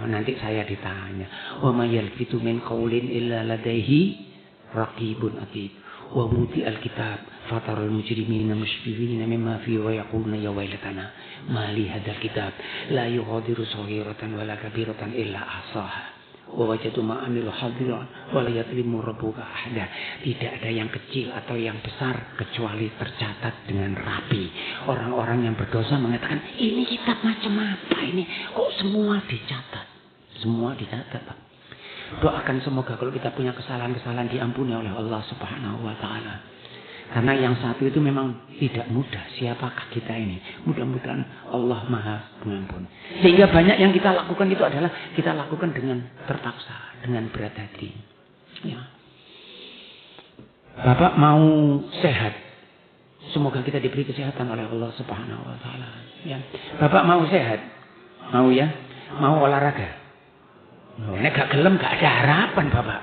Nanti saya ditanya. Wa may yalfitu min qaulin illa ladaihi raqibun atid. Wa muti alkitab fataral mujrimina mushfiqina mimma fi wa yaquluna ya wailatana ma li hadzal kitab la yughadiru saghiratan wala kabiratan illa ahsaha. Wa wajadu ma amilu hadiran wa la yadlimu rabbuka ahada. Tidak ada yang kecil atau yang besar kecuali tercatat dengan rapi. Orang-orang yang berdosa mengatakan, ini kitab macam apa ini? Kok semua dicatat? Semua dicatat Pak. Doakan semoga kalau kita punya kesalahan-kesalahan diampuni oleh Allah Subhanahu wa taala. Karena yang satu itu memang tidak mudah. Siapakah kita ini? Mudah-mudahan Allah Maha Pengampun. Sehingga banyak yang kita lakukan itu adalah kita lakukan dengan terpaksa, dengan berat hati. Ya. Bapak mau sehat. Semoga kita diberi kesehatan oleh Allah Subhanahu wa taala. Ya. Bapak mau sehat? Mau ya? Mau olahraga? Nek gak gelem gak ada harapan Bapak.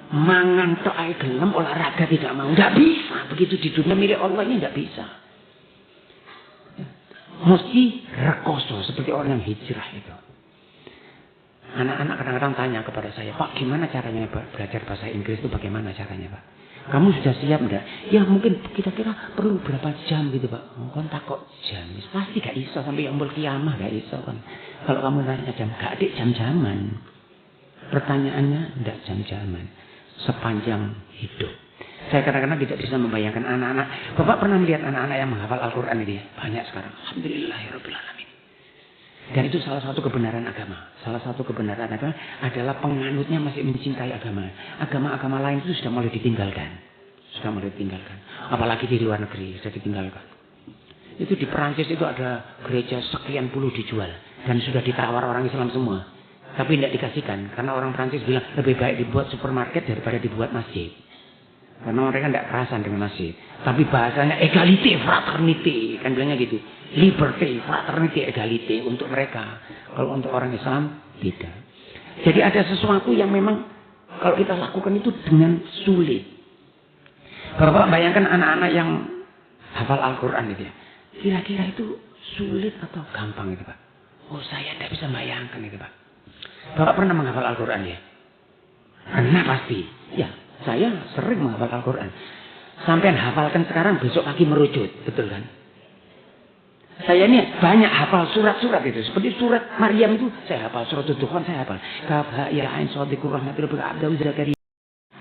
Mangan tok ae gelem, olahraga tidak mau. Enggak bisa. Begitu di dunia milik Allah ini enggak bisa. Mesti rekoso seperti orang yang hijrah itu. Anak-anak kadang-kadang tanya kepada saya, Pak gimana caranya belajar bahasa Inggris itu bagaimana caranya Pak? Kamu sudah siap enggak? Ya mungkin kira-kira perlu berapa jam gitu Pak. Kon takut jam. Pasti gak iso sampai yaumul kiamah gak iso kan. Kalau kamu nanya jam, gak ada jam-jaman. Pertanyaannya enggak jam-jaman. Sepanjang hidup. Saya kadang-kadang tidak bisa membayangkan anak-anak. Bapak pernah melihat anak-anak yang menghafal Al-Quran ini? Banyak sekarang. Alhamdulillahirrahmanirrahim. Dan itu salah satu kebenaran agama. Salah satu kebenaran agama adalah penganutnya masih mencintai agama. Agama-agama lain itu sudah mulai ditinggalkan. Sudah mulai ditinggalkan. Apalagi di luar negeri sudah ditinggalkan. Itu di Perancis itu ada gereja sekian puluh dijual. Dan sudah ditawar orang Islam semua. Tapi tidak dikasihkan. Karena orang Perancis bilang lebih baik dibuat supermarket daripada dibuat masjid. Karena mereka tidak kerasan dengan masjid. Tapi bahasanya egalite, fraternity. Kan bilangnya gitu. Liberty, fraternity, egalite untuk mereka. Kalau untuk orang Islam, tidak. Jadi ada sesuatu yang memang kalau kita lakukan itu dengan sulit. Bapak bayangkan anak-anak yang hafal Al-Quran itu ya. Kira-kira itu sulit atau gampang itu Pak? Oh saya tidak bisa bayangkan itu Pak. Bapak pernah menghafal Al-Quran ya? Pernah pasti. Ya, saya sering menghafal Al-Quran. Sampai hafalkan sekarang, besok pagi merucut. Betul kan? Saya ini banyak hafal surat-surat itu. Seperti surat Maryam itu, saya hafal. Surat Tuhan saya hafal. Kaf ya ain sadiqur rahmatul abdahu Zakaria.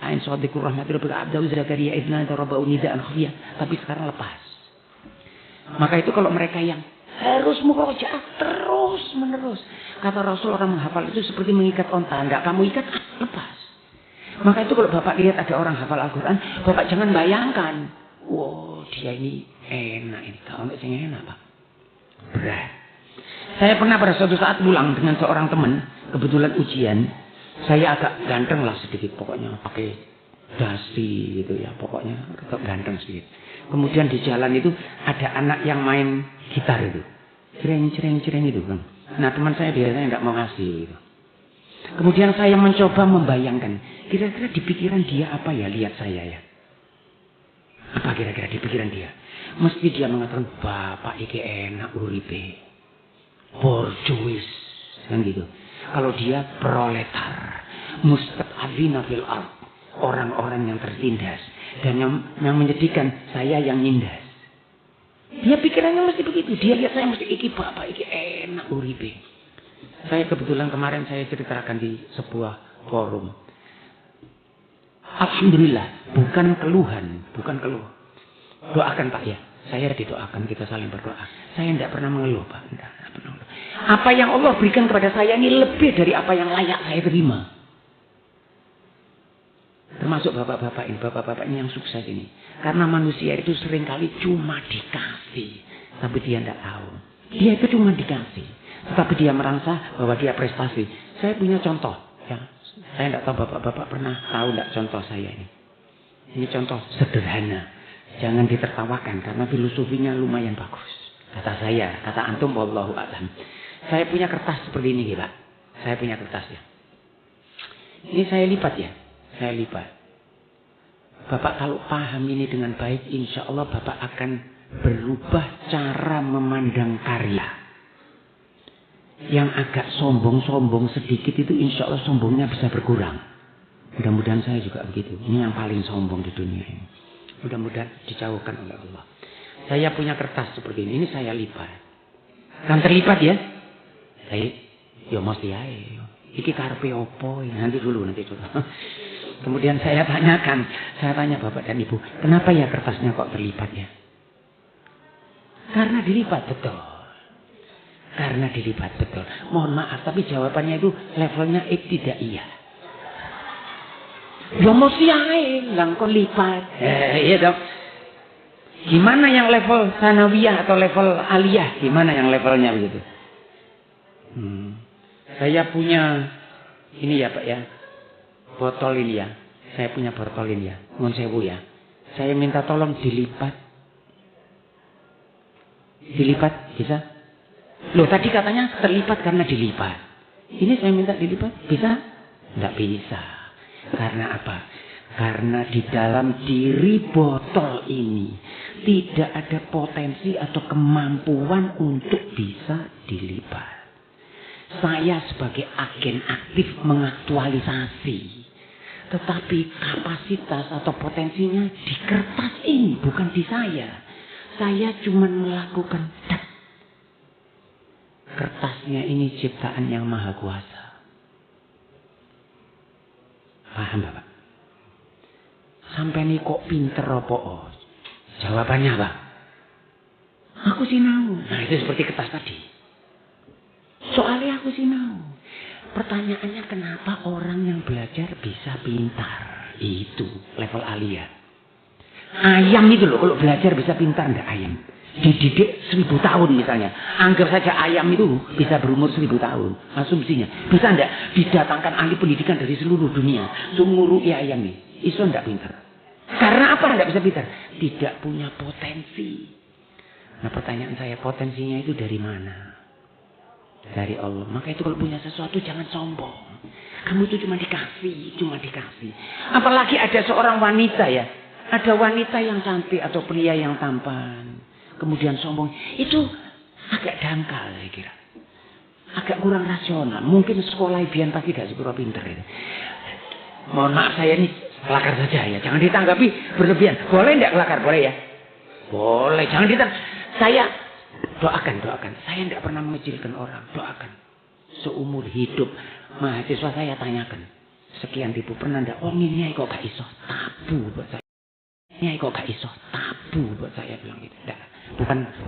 Ain sadiqur rahmatul abdahu Zakaria idna darabau nidaan khafiyah. Tapi sekarang lepas. Maka itu kalau mereka yang harus murojaah terus menerus. Kata Rasul orang menghafal itu seperti mengikat onta. Enggak kamu ikat, lepas. Maka itu kalau Bapak lihat ada orang hafal Al-Quran, Bapak jangan bayangkan. Wow, dia ini enak ini. Kalau enggak enak Pak. Berat. Saya pernah pada suatu saat pulang dengan seorang teman. Kebetulan ujian. Saya agak ganteng lah sedikit. Pokoknya pakai dasi gitu ya. Pokoknya agak ganteng sedikit. Kemudian di jalan itu ada anak yang main gitar itu. Cereng itu kan. Nah teman saya biasanya nggak mau ngasih gitu. Kemudian saya mencoba membayangkan. Kira-kira di pikiran dia apa ya lihat saya ya. Apa kira-kira di pikiran dia. Mesti dia mengatakan Bapak iki enak uripe. borjuis, kan gitu. Kalau dia proletar, mustad'afina fil ard, orang-orang yang tertindas. Dan yang menyedihkan, saya yang nindas. Dia pikirannya mesti begitu. Dia lihat saya mesti iki bapak, iki enak uripe. Saya kebetulan kemarin saya ceritakan di sebuah forum. Alhamdulillah, bukan keluhan, bukan keluh. Doakan Pak ya. Saya didoakan, kita saling berdoa. Saya tidak pernah mengeluh Pak. Tidak pernah mengeluh. Apa yang Allah berikan kepada saya ini lebih dari apa yang layak saya terima. Termasuk bapak-bapak ini, bapak-bapak ini yang sukses ini. Karena manusia itu seringkali cuma dikasih, tapi dia tidak tahu. Dia itu cuma dikasih, tetapi dia merasa bahwa dia prestasi. Saya punya contoh. Ya. Saya tidak tahu bapak-bapak pernah tahu tidak contoh saya ini. Ini contoh sederhana. Jangan ditertawakan karena filosofinya lumayan bagus. Kata saya, kata antum, wallahu a'lam. Saya punya kertas seperti ini, Pak. Saya punya kertasnya. Ini saya lipat ya. Saya lipat. Bapak kalau paham ini dengan baik, insya Allah Bapak akan berubah cara memandang karya. Yang agak sombong-sombong sedikit itu insya Allah sombongnya bisa berkurang. Mudah-mudahan saya juga begitu. Ini yang paling sombong di dunia ini. Mudah-mudahan dijauhkan oleh Allah. Saya punya kertas seperti ini saya lipat. Kan terlipat ya? Saya, ya mesti ae. Iki karepe opo? Nanti dulu. Kemudian saya tanya Bapak dan Ibu, kenapa ya kertasnya kok terlipat ya? Karena dilipat betul. Karena dilipat betul. Mohon maaf, tapi jawabannya itu levelnya ibtidaiyah. Ya mesti ae, langkon lipat. Iya dong. Gimana yang level sanawiyah atau level aliyah? Gimana yang levelnya begitu? Saya punya ini ya Pak ya. Botol ini ya. Saya punya botol ini ya. Mohon sewu ya. Saya minta tolong dilipat. Dilipat bisa? Loh tadi katanya terlipat karena dilipat. Ini saya minta dilipat. Bisa? Tidak bisa. Karena apa? Karena di dalam diri botol ini tidak ada potensi atau kemampuan untuk bisa dilipat. Saya sebagai agen aktif mengaktualisasi. Tetapi kapasitas atau potensinya di kertas ini, bukan di saya. Saya cuma melakukan kertasnya ini ciptaan yang maha kuasa. Paham Bapak? Sampai nih kok pinter apa? Jawabannya apa? Aku sinau. Nah itu seperti kertas tadi. Soalnya aku sinau. Pertanyaannya kenapa orang yang belajar bisa pintar? Itu level aliyah. Ayam itu loh kalau belajar bisa pintar enggak ayam? Dididik 1000 tahun misalnya. Anggap saja ayam itu bisa berumur 1000 tahun. Asumsinya. Bisa enggak didatangkan ahli pendidikan dari seluruh dunia. Sungurui ayam ini. Iso enggak pintar. Karena apa enggak bisa pintar? Tidak punya potensi. Nah pertanyaan saya, potensinya itu dari mana? Dari Allah. Maka itu kalau punya sesuatu jangan sombong. Kamu itu cuma dikasih. Apalagi ada seorang wanita ya. Ada wanita yang cantik atau pria yang tampan. Kemudian sombong. Itu agak dangkal saya kira. Agak kurang rasional. Mungkin sekolah biar pasti gak sepura pinter. Ya. Mohon maaf saya ini kelakar saja ya. Jangan ditanggapi berlebihan. Boleh enggak kelakar? Boleh ya? Boleh. Jangan ditanggapi. Saya doakan. Saya tidak pernah mengecilkan orang. Doakan. Seumur hidup mahasiswa saya tanyakan. Sekian ribu pernah enggak? Oh ini kok gak iso. Tabu buat saya. Ini kok gak iso. Tabu buat saya bilang gitu. Enggak.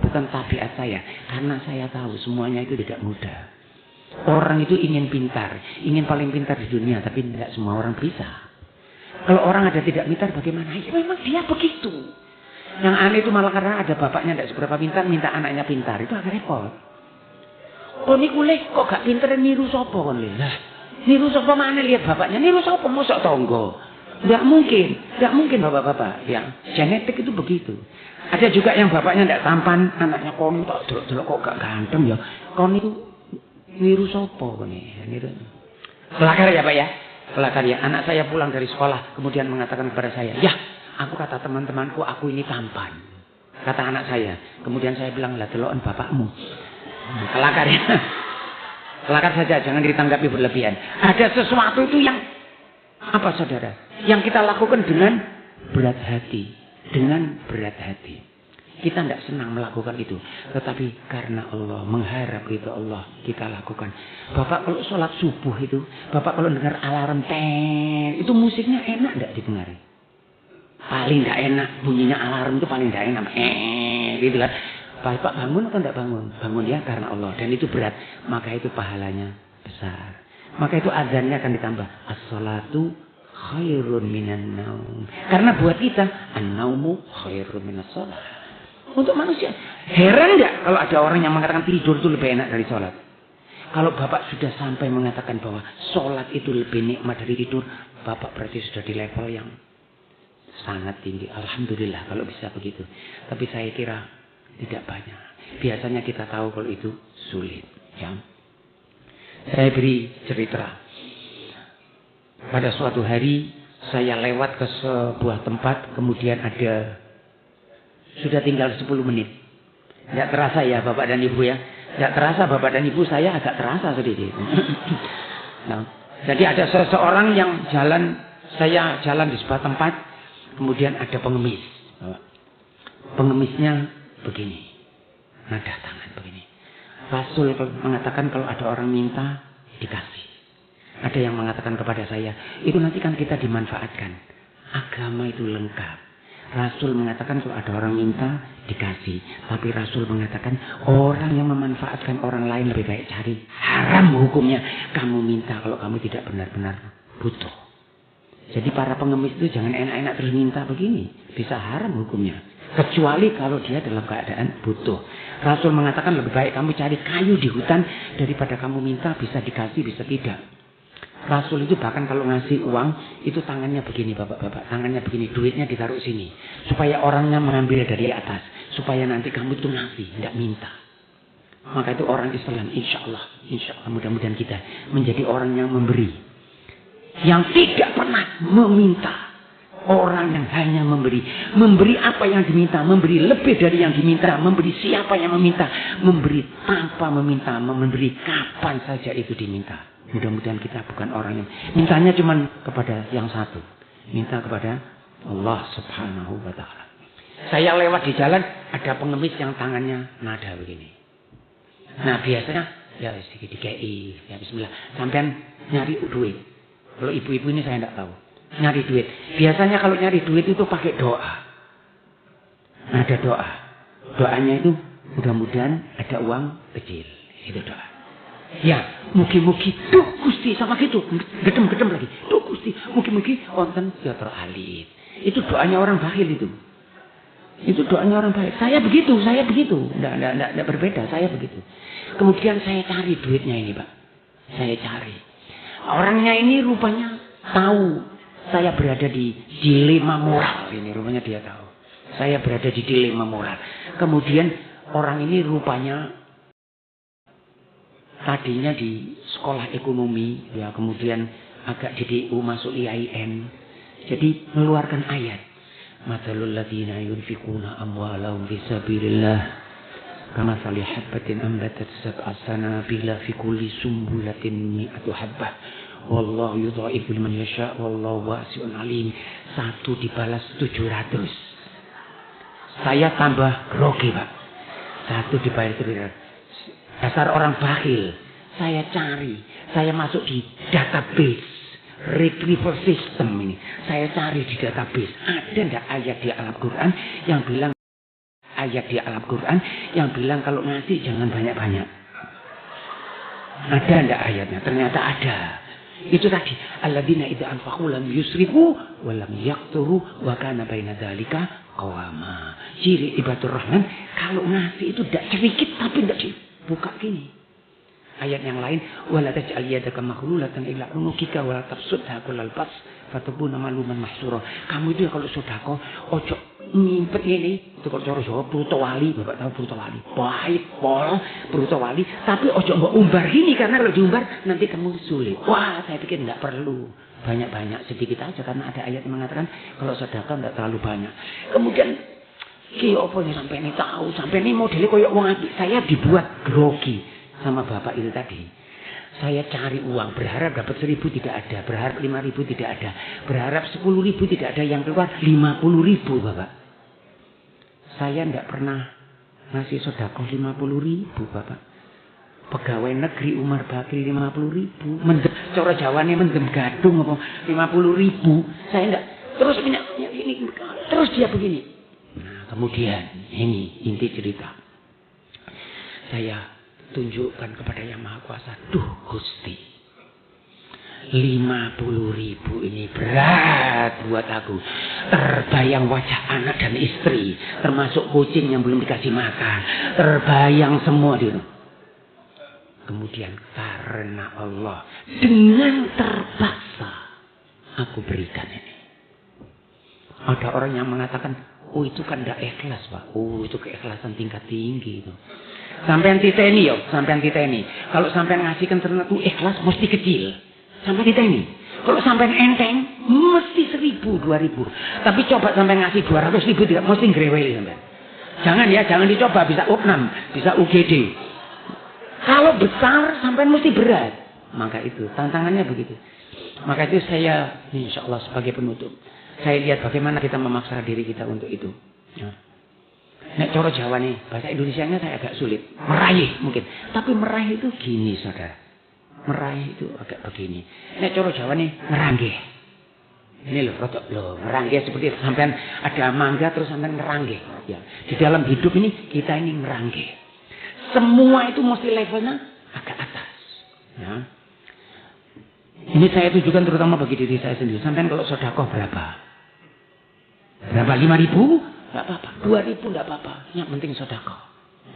Bukan tabiat saya. Karena saya tahu semuanya itu tidak mudah. Orang itu ingin pintar. Ingin paling pintar di dunia. Tapi tidak semua orang bisa. Kalau orang ada tidak pintar bagaimana? Ya memang dia begitu. Yang aneh itu malah karena ada bapaknya tidak seberapa pintar. Minta anaknya pintar. Itu agak repot. Oh ini kuleh kok gak pintar niru sopo kan leh. Niru sopo mana lihat bapaknya. Niru sopo mosok tonggo. Tidak mungkin bapak-bapak. Ya, genetik itu begitu. Ada juga yang bapaknya tidak tampan, anaknya kon tak delok kok gak ganteng ya. Kon itu niru sopo kon niru. Kelakar ya Pak ya. Kelakar ya. Anak saya pulang dari sekolah kemudian mengatakan kepada saya, "Ya, aku kata teman-temanku aku ini tampan." Kata anak saya. Kemudian saya bilang, "Lah deloken bapakmu." Kelakar ya. Kelakar saja, jangan ditanggapi berlebihan. Ada sesuatu itu yang apa saudara? Yang kita lakukan dengan berat hati. Dengan berat hati. Kita tidak senang melakukan itu. Tetapi karena Allah, mengharap ridha Allah, kita lakukan. Bapak kalau sholat subuh itu, Bapak kalau dengar alarm itu musiknya enak tidak didengari? Paling tidak enak. Bunyinya alarm itu paling tidak enak. Gitu kan. Bapak bangun atau tidak bangun? Bangun ya karena Allah. Dan itu berat. Maka itu pahalanya besar. Maka itu azannya akan ditambah. As-salatu khairun minan naum. Karena buat kita, an-naumu khairun minas salat. Untuk manusia. Heran enggak kalau ada orang yang mengatakan tidur itu lebih enak dari sholat. Kalau Bapak sudah sampai mengatakan bahwa sholat itu lebih nikmat dari tidur, Bapak berarti sudah di level yang sangat tinggi. Alhamdulillah kalau bisa begitu. Tapi saya kira tidak banyak. Biasanya kita tahu kalau itu sulit. Ya. Saya beri cerita. Pada suatu hari saya lewat ke sebuah tempat, kemudian ada sudah tinggal 10 menit. Tidak terasa ya Bapak dan Ibu ya. Tidak terasa Bapak dan Ibu, saya agak terasa sedikit. Nah, jadi ada seseorang yang jalan, saya jalan di sebuah tempat, kemudian ada pengemis. Pengemisnya begini. Nada tangan begini. Rasul mengatakan kalau ada orang minta, dikasih. Ada yang mengatakan kepada saya, itu nanti kan kita dimanfaatkan. Agama itu lengkap. Rasul mengatakan kalau ada orang minta, dikasih. Tapi Rasul mengatakan orang yang memanfaatkan orang lain lebih baik cari. Haram hukumnya. Kamu minta kalau kamu tidak benar-benar butuh. Jadi para pengemis itu jangan enak-enak terus minta begini. Bisa haram hukumnya. Kecuali kalau dia dalam keadaan butuh. Rasul mengatakan lebih baik kamu cari kayu di hutan daripada kamu minta bisa dikasih, bisa tidak. Rasul itu bahkan kalau ngasih uang itu tangannya begini bapak-bapak, tangannya begini, duitnya ditaruh sini supaya orangnya mengambil dari atas, supaya nanti kamu itu ngasih, tidak minta. Maka itu orang Islam, insya Allah mudah-mudahan kita menjadi orang yang memberi, yang tidak pernah meminta, orang yang hanya memberi apa yang diminta, memberi lebih dari yang diminta, memberi siapa yang meminta, memberi tanpa meminta, memberi kapan saja itu diminta. Mudah-mudahan kita bukan orang yang mintanya cuma kepada yang satu. Minta kepada Allah Subhanahu wa ta'ala. Saya lewat di jalan, ada pengemis yang tangannya nada begini. Nah biasanya, ya sedikit dikei, ya bismillah. Sampai nyari duit. Kalau ibu-ibu ini saya tidak tahu. Nyari duit. Biasanya kalau nyari duit itu pakai doa. Ada doa. Doanya itu mudah-mudahan ada uang kecil. Itu doa. Ya, mugi-mugi duh Gusti sama gitu. Gedem-gedem lagi. Duh Gusti, mugi-mugi wonten sejahtera alit. Itu doanya orang bakhil itu. Itu doanya orang baik. Saya begitu. Tidak berbeda, saya begitu. Kemudian saya cari duitnya ini, Pak. Saya cari. Orangnya ini rupanya tahu saya berada di dilema moral. Ini rupanya dia tahu. Saya berada di dilema moral. Kemudian orang ini rupanya tadinya di sekolah ekonomi, ya kemudian agak di DU masuk IAIN. Jadi mengeluarkan ayat. Mathalul ladzina yunfikuna amwalahum fi sabilillah kamathali habbatin ambatat sab'a sanabila fi kulli sumbulatin mi'atu habbah. Wallahu yudha'ifu liman yasha' wallahu wasi'un alim. 1 dibalas 700. Saya tambah grogi, Pak. 1 dibalas 700. Dasar orang bakhil. Saya cari. Saya masuk di database. Retrieval system ini. Saya cari di database. Ada enggak ayat di Al-Quran yang bilang kalau ngasih jangan banyak-banyak? Ada enggak ayatnya? Ternyata ada. Itu tadi. Alladzina idza anfaqu lam yusrifu wa lam yaqturu wa kana baina dzalika qawama. Ciri ibadur rahman kalau ngasih itu tidak sedikit tapi tidak buka gini. Ayat yang lain, wala taj'al yadaka maghlulatan ila unukika wala tabsutha kullal bas fatakuna maluman mahsura. Kamu itu ya kalau sedekah ojo ngimpet ini, itu kalau cara Jawa bruto wali, Bapak tahu bruto wali. Baik pol bruto wali, tapi ojo mbok umbar gini karena kalau diumbar nanti kamu sulit. Wah, saya pikir enggak perlu banyak-banyak, sedikit aja karena ada ayat yang mengatakan kalau sedekah enggak terlalu banyak. Kemudian Ki apa ini sampai ini tahu, sampai ini modelnya koyok wong apik. Saya dibuat grogi sama bapak itu tadi. Saya cari uang, berharap dapat 1.000 tidak ada, berharap 5.000 tidak ada, berharap 10.000 tidak ada, yang keluar 50.000 bapak. Saya tidak pernah ngasih sedekah 50.000 bapak. Pegawai negeri Umar Bakri 50.000, cara Jawane mendem gadung apa 50.000. Saya enggak terus ini terus dia begini. Nah, kemudian ini inti cerita. Saya tunjukkan kepada Yang Maha Kuasa, duh Gusti, 50.000 ini berat buat aku. Terbayang wajah anak dan istri, termasuk kucing yang belum dikasih makan, terbayang semua di rumah. Kemudian karena Allah dengan terpaksa aku berikan ini. Ada orang yang mengatakan, oh itu kan tidak ikhlas Pak. Oh itu keikhlasan tingkat tinggi itu. Sampean titeni yo, sampean titeni. Kalau sampean ngasihkan sesuatu ikhlas mesti kecil. Sampai titeni. Kalau sampean enteng mesti 1.000, 2.000. Tapi coba sampean ngasih 200.000 tidak mesti ngreweli sampean. Jangan ya, jangan dicoba, bisa UPNAM, bisa UGD. Kalau besar sampai mesti berat. Maka itu tantangannya begitu. Maka itu saya insya Allah sebagai penutup, saya lihat bagaimana kita memaksa diri kita untuk itu. Nek coro Jawa nih, bahasa Indonesianya saya agak sulit. Meraih mungkin. Tapi meraih itu gini saudara. Meraih itu agak begini. Nek coro Jawa nih, ngeranggeh. Ini loh, rotok loh, ngeranggeh seperti itu. Sampai ada mangga terus sampai ngeranggeh. Ya. Di dalam hidup ini kita ini ngeranggeh. Semua itu mesti levelnya agak atas. Ya. Ini saya tujukan terutama bagi diri saya sendiri. Sampai kalau sedekah berapa? Berapa? 5.000? Tidak apa-apa. 2.000 tidak apa-apa. Yang penting sedekah.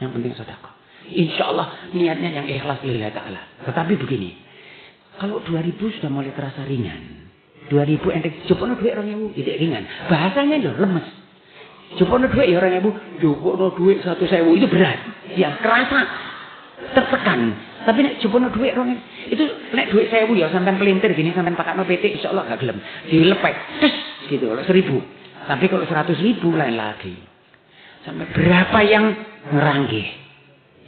Yang penting sedekah. Insya Allah niatnya yang ikhlas lillahi ta'ala. Tetapi begini. Kalau 2.000 sudah mulai terasa ringan. 2.000 enteng. Coba duit 2.000. Tidak ringan. Bahasanya loh lemes. Jopono duit ya orang ibu, jopono duit 1.000 itu berat, ya kerasa tertekan. Tapi nek jopono duit orang itu nek duit 1.000 ya sampai pelintir gini sampai pakakno PT, insya Allah gak gelem, dilepek, tes gitu kalau 1.000. Tapi kalau 100.000 lain lagi. Sampai berapa yang ngeranggih?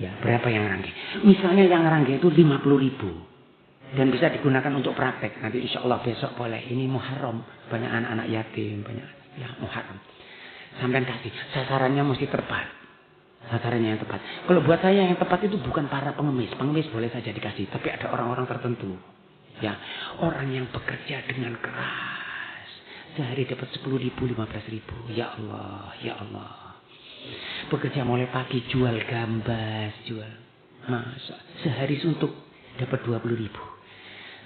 Ya berapa yang ngeranggih? Misalnya yang ngeranggih itu 50.000 dan bisa digunakan untuk praktek. Nanti insya Allah besok boleh. Ini Muharram, banyak anak-anak yatim, banyak ya Muharram. Sampai kasih, sasarannya mesti tepat. Sasarannya yang tepat. Kalau buat saya yang tepat itu bukan para pengemis. Pengemis boleh saja dikasih. Tapi ada orang-orang tertentu. Ya, orang yang bekerja dengan keras. Sehari dapat 10.000, 15.000. Ya Allah, ya Allah. Bekerja mulai pagi, jual gambas, jual. Masa, sehari suntuk dapat 20.000.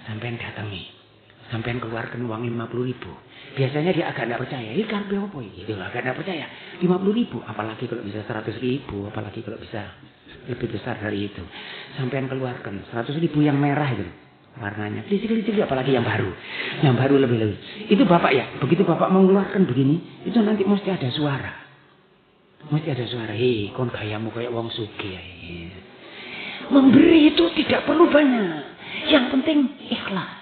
Sampai datangi. Sampai keluarkan uang 50.000. Biasanya dia agak tidak percaya. Ini karpe apa ini? Dia agak tidak percaya. 50.000. Apalagi kalau bisa 100.000. Apalagi kalau bisa lebih besar dari itu. Sampai keluarkan 100.000 yang merah itu. Warnanya. Licik-licik apalagi yang baru. Yang baru lebih-lebih. Itu bapak ya. Begitu bapak mengeluarkan begini. Itu nanti mesti ada suara. Mesti ada suara. Hei, kon gayamu kayak wong sugih. Memberi itu tidak perlu banyak. Yang penting ikhlas.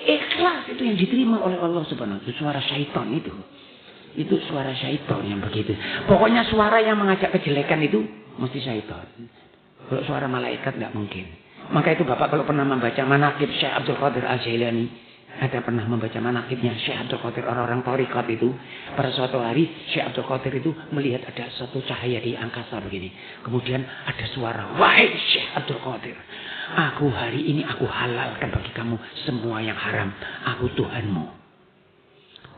Ikhlas itu yang diterima oleh Allah Subhanahu wa taala. Itu suara syaitan itu. Itu suara syaitan yang begitu. Pokoknya suara yang mengajak kejelekan itu mesti syaitan. Kalau suara malaikat enggak mungkin. Maka itu Bapak kalau pernah membaca manaqib Syekh Abdul Qadir Al-Jailani, ada pernah membaca manaqibnya Syekh Abdul Qadir, orang-orang thariqat itu, pada suatu hari Syekh Abdul Qadir itu melihat ada satu cahaya di angkasa begini. Kemudian ada suara, "Wahai Syekh Abdul Qadir, aku hari ini aku halalkan bagi kamu semua yang haram. Aku Tuhanmu."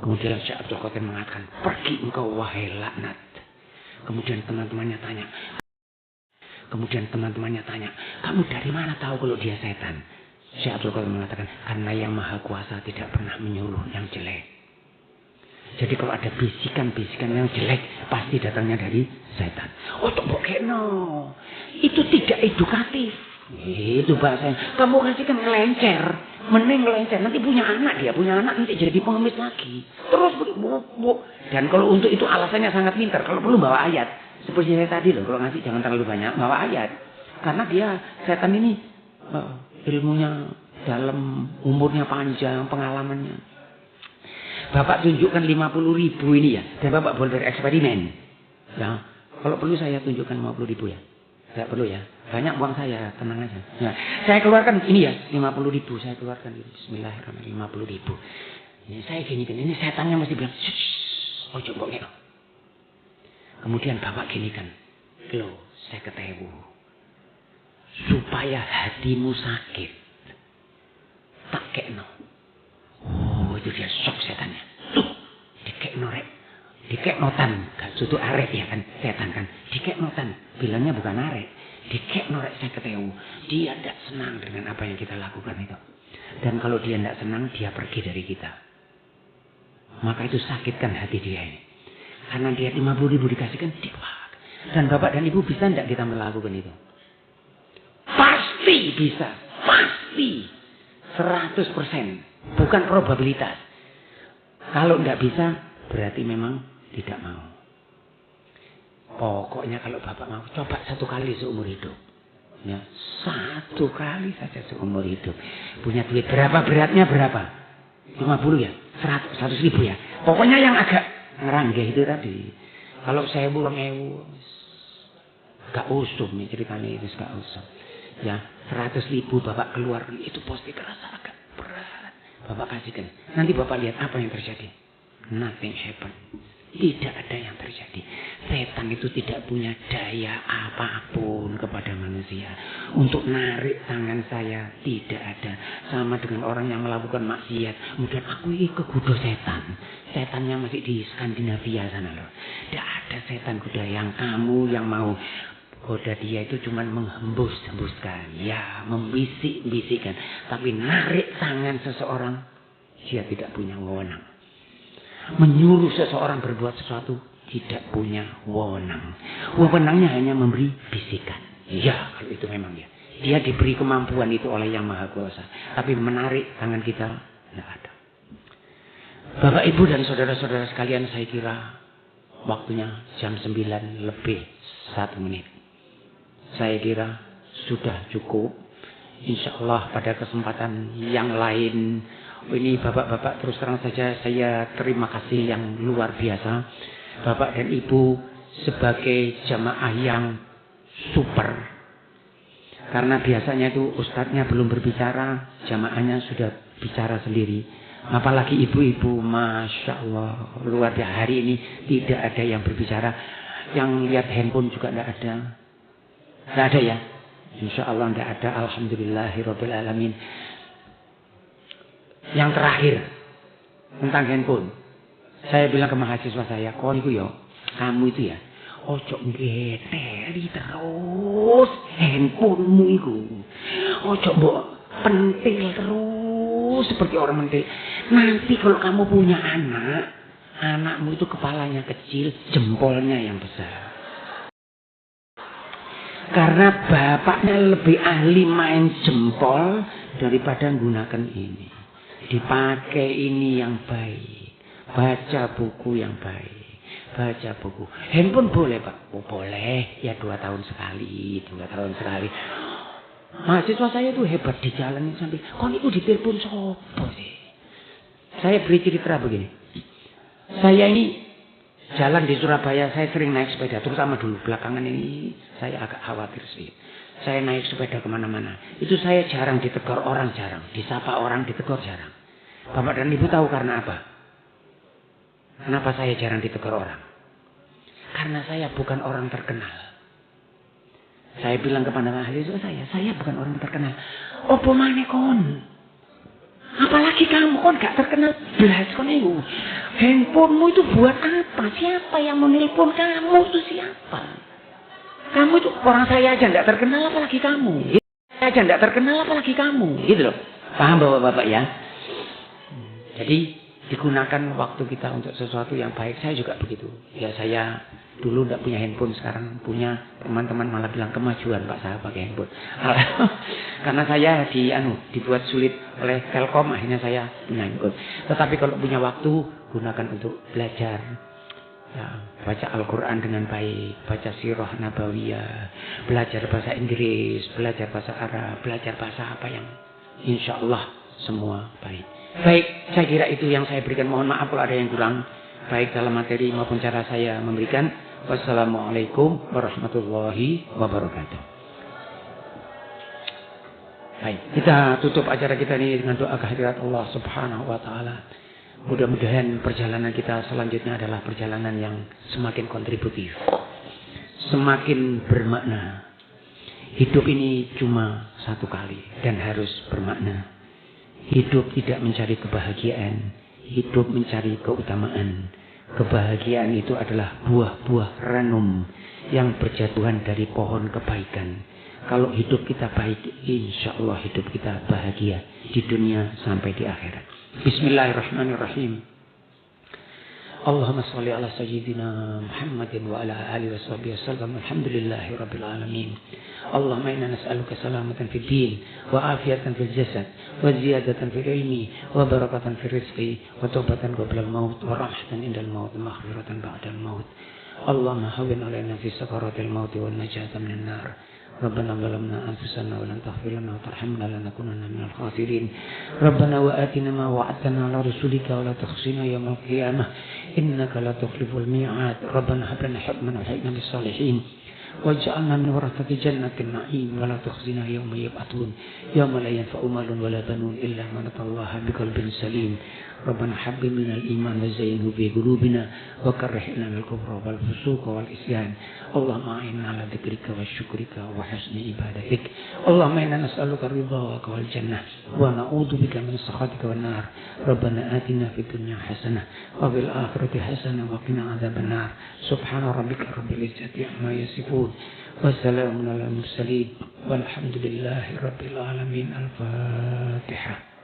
Kemudian Syekh Abdul Qadir mengatakan, "Pergi engkau wahai laknat." Kemudian teman-temannya tanya, "Kamu dari mana tahu kalau dia setan?" Syekh Abdul Qadir mengatakan, "Karena yang Maha Kuasa tidak pernah menyuruh yang jelek." Jadi kalau ada bisikan-bisikan yang jelek, pasti datangnya dari setan. Oh, tokbokeno. Itu tidak edukatif. Itu bahasanya. Kamu kasihkan ngelencer. Mending ngelencer. Nanti punya anak dia. Punya anak nanti jadi pengemis lagi. Terus bu. Dan kalau untuk itu alasannya sangat pintar. Kalau perlu bawa ayat. Seperti saya tadi loh. Kalau ngasih jangan terlalu banyak. Bawa ayat. Karena dia setan ini ilmunya dalam, umurnya panjang, pengalamannya. Bapak tunjukkan 50.000 ini ya. Dan Bapak boleh bereksperimen. Ya, kalau perlu saya tunjukkan 50.000 ya. Tidak perlu ya. Banyak uang saya, tenang aja. Ya, saya keluarkan ini ya, 50.000 saya keluarkan. Bismillahirrahmanirrahim, 50.000. Ini saya ginikan, ini setannya mesti bilang, oh coba ngeno. Kemudian bapak ginikan, lo saya ketemu. Supaya hatimu sakit, tak kekno. Oh itu dia shock setannya. Tuh, dikekno rek. Dikeknotan, gak suatu arek ya kan, setan kan. Dikeknotan, bilangnya bukan arek. Dikekno rek saya ketemu. Dia tidak senang dengan apa yang kita lakukan itu. Dan kalau dia tidak senang, dia pergi dari kita. Maka itu sakitkan hati dia ini. Karena dia 50.000 dikasihkan, dikeluarkan. Dan bapak dan ibu bisa tidak kita melakukan itu? Pasti bisa. Pasti. 100%. Bukan probabilitas. Kalau tidak bisa, berarti memang tidak mau. Pokoknya kalau bapak mau, coba 1 kali seumur hidup. Ya, 1 kali saja seumur hidup. Punya duit berapa, beratnya berapa? 50 ya? 100.000 ya? Pokoknya yang agak ngeranggeh itu tadi. Kalau 1.000, 2.000, gak usum nih ceritanya itu, gak usum. Ya, 100.000 bapak keluar, itu pasti terasa agak berat. Bapak kasihkan. Nanti bapak lihat apa yang terjadi. Nothing happen. Tidak ada yang terjadi. Setan itu tidak punya daya apapun kepada manusia. Untuk narik tangan saya tidak ada. Sama dengan orang yang melakukan maksiat. Kemudian aku ini kegoda setan. Setannya masih di Skandinavia sana loh. Tidak ada setan kuda yang kamu yang mau goda dia itu cuma menghembus-hembuskan. Ya, membisik-bisikkan. Tapi narik tangan seseorang, dia tidak punya wewenang. Menyuruh seseorang berbuat sesuatu tidak punya wewenang. Wewenangnya hanya memberi bisikan. Ya, kalau itu memang ya. Dia diberi kemampuan itu oleh Yang Maha Kuasa. Tapi menarik tangan kita tidak ada. Bapak, Ibu dan saudara-saudara sekalian, saya kira waktunya jam 9 lebih 1 menit. Saya kira sudah cukup. Insya Allah pada kesempatan yang lain. Ini bapak-bapak terus terang saja saya terima kasih yang luar biasa. Bapak dan Ibu sebagai jamaah yang super. Karena biasanya itu ustadznya belum berbicara, jamaahnya sudah bicara sendiri. Apalagi ibu-ibu, Masya Allah, luar biasa. Hari ini tidak ada yang berbicara. Yang lihat handphone juga tidak ada. Tidak ada ya? Insya Allah tidak ada. Alhamdulillahirabbil alamin. Yang terakhir tentang handphone, saya bilang ke mahasiswa saya, kamu itu ya, ojo ngeteri terus handphonemu itu, ojo mbok pentil terus seperti orang mentil. Nanti kalau kamu punya anak, anakmu itu kepalanya kecil, jempolnya yang besar. Karena bapaknya lebih ahli main jempol daripada menggunakan ini. Dipakai ini yang baik. Baca buku yang baik. Baca buku. Handphone boleh Pak? Oh boleh. Ya 2 tahun sekali. 2 tahun sekali. Mahasiswa saya itu hebat di jalan sampai. Kok itu ditelepon sopo sih? Saya beri cerita begini. Saya ini jalan di Surabaya. Saya sering naik sepeda. Terutama dulu. Belakangan ini saya agak khawatir sih. Saya naik sepeda kemana-mana. Itu saya jarang ditegur orang, jarang. Disapa orang, ditegur jarang. Bapak dan Ibu tahu karena apa? Kenapa saya jarang ditegur orang? Karena saya bukan orang terkenal. Saya bilang kepada mahasiswa saya bukan orang terkenal. Opo maneh kon? Apalagi kamu kon gak terkenal belas kon itu. Handphonemu itu buat apa? Siapa yang mau nelpon kamu itu siapa? Kamu itu orang saya aja tidak terkenal apalagi kamu. Saya aja tidak terkenal apalagi kamu. Gitu loh. Paham Bapak-bapak ya? Jadi digunakan waktu kita untuk sesuatu yang baik. Saya juga begitu. Ya saya dulu tidak punya handphone, sekarang punya. Teman-teman malah bilang kemajuan Pak saya pakai handphone. Karena saya dibuat sulit oleh Telkom, akhirnya saya punya handphone. Tetapi kalau punya waktu, gunakan untuk belajar. Ya, baca Al-Quran dengan baik, baca sirah nabawiyah, belajar bahasa Inggris, belajar bahasa Arab, belajar bahasa apa yang insya Allah semua baik. Baik, saya kira itu yang saya berikan. Mohon maaf kalau ada yang kurang, baik dalam materi maupun cara saya memberikan. Wassalamualaikum warahmatullahi wabarakatuh. Baik, kita tutup acara kita ini dengan doa kehadirat Allah Subhanahu wa taala. Mudah-mudahan perjalanan kita selanjutnya adalah perjalanan yang semakin kontributif, semakin bermakna. Hidup ini cuma satu kali dan harus bermakna. Hidup tidak mencari kebahagiaan, hidup mencari keutamaan. Kebahagiaan itu adalah buah-buah ranum yang berjatuhan dari pohon kebaikan. Kalau hidup kita baik, insya Allah hidup kita bahagia di dunia sampai di akhirat. Bismillahirrahmanirrahim. Allahumma salli ala sayyidina Muhammadin wa ala alihi wa sahbihi wasallam. Alhamdulillahi rabbil alamin. Allahumma inna nas'aluka salamatan fid din wa afiyatan fil jasad wa ziyadatan fil ilmi wa barakatan fil rizqi wa taubatan qabla al maut wa rahmatan indal maut wa maghfiratan ba'da al maut. Allahumma hawwin alaina fi sakaratil maut wa najatan minan nar. ربنا ظلمنا أنفسنا ولن تغفر لنا وترحمنا لنكونن من الخاسرين ربنا وآتنا ما وعدتنا على رسلك ولا تخزنا يوم القيامة إنك لا تخلف الميعاد ربنا هب لنا حكما وحكمة بالصالحين واجعلنا من ورثة جنة النعيم ولا تخزنا يوم يبعثون يوم لا ينفع مال ولا بنون إلا من أتى الله بقلب سليم ربنا حبب لنا الإيمان وزينه في قلوبنا وكره لنا الكفر والفسوق والعصيان اللهم أعنا على ذكرك وشكرك وحسن عبادتك اللهم إنا نسألك رضاك والجنة ونعوذ بك من سخطك والنار ربنا آتنا في الدنيا حسنة وفي الآخرة حسنة وقنا عذاب النار سبحان ربك رب العزة عما يصفون وسلام على المرسلين والحمد لله رب العالمين الفاتحة.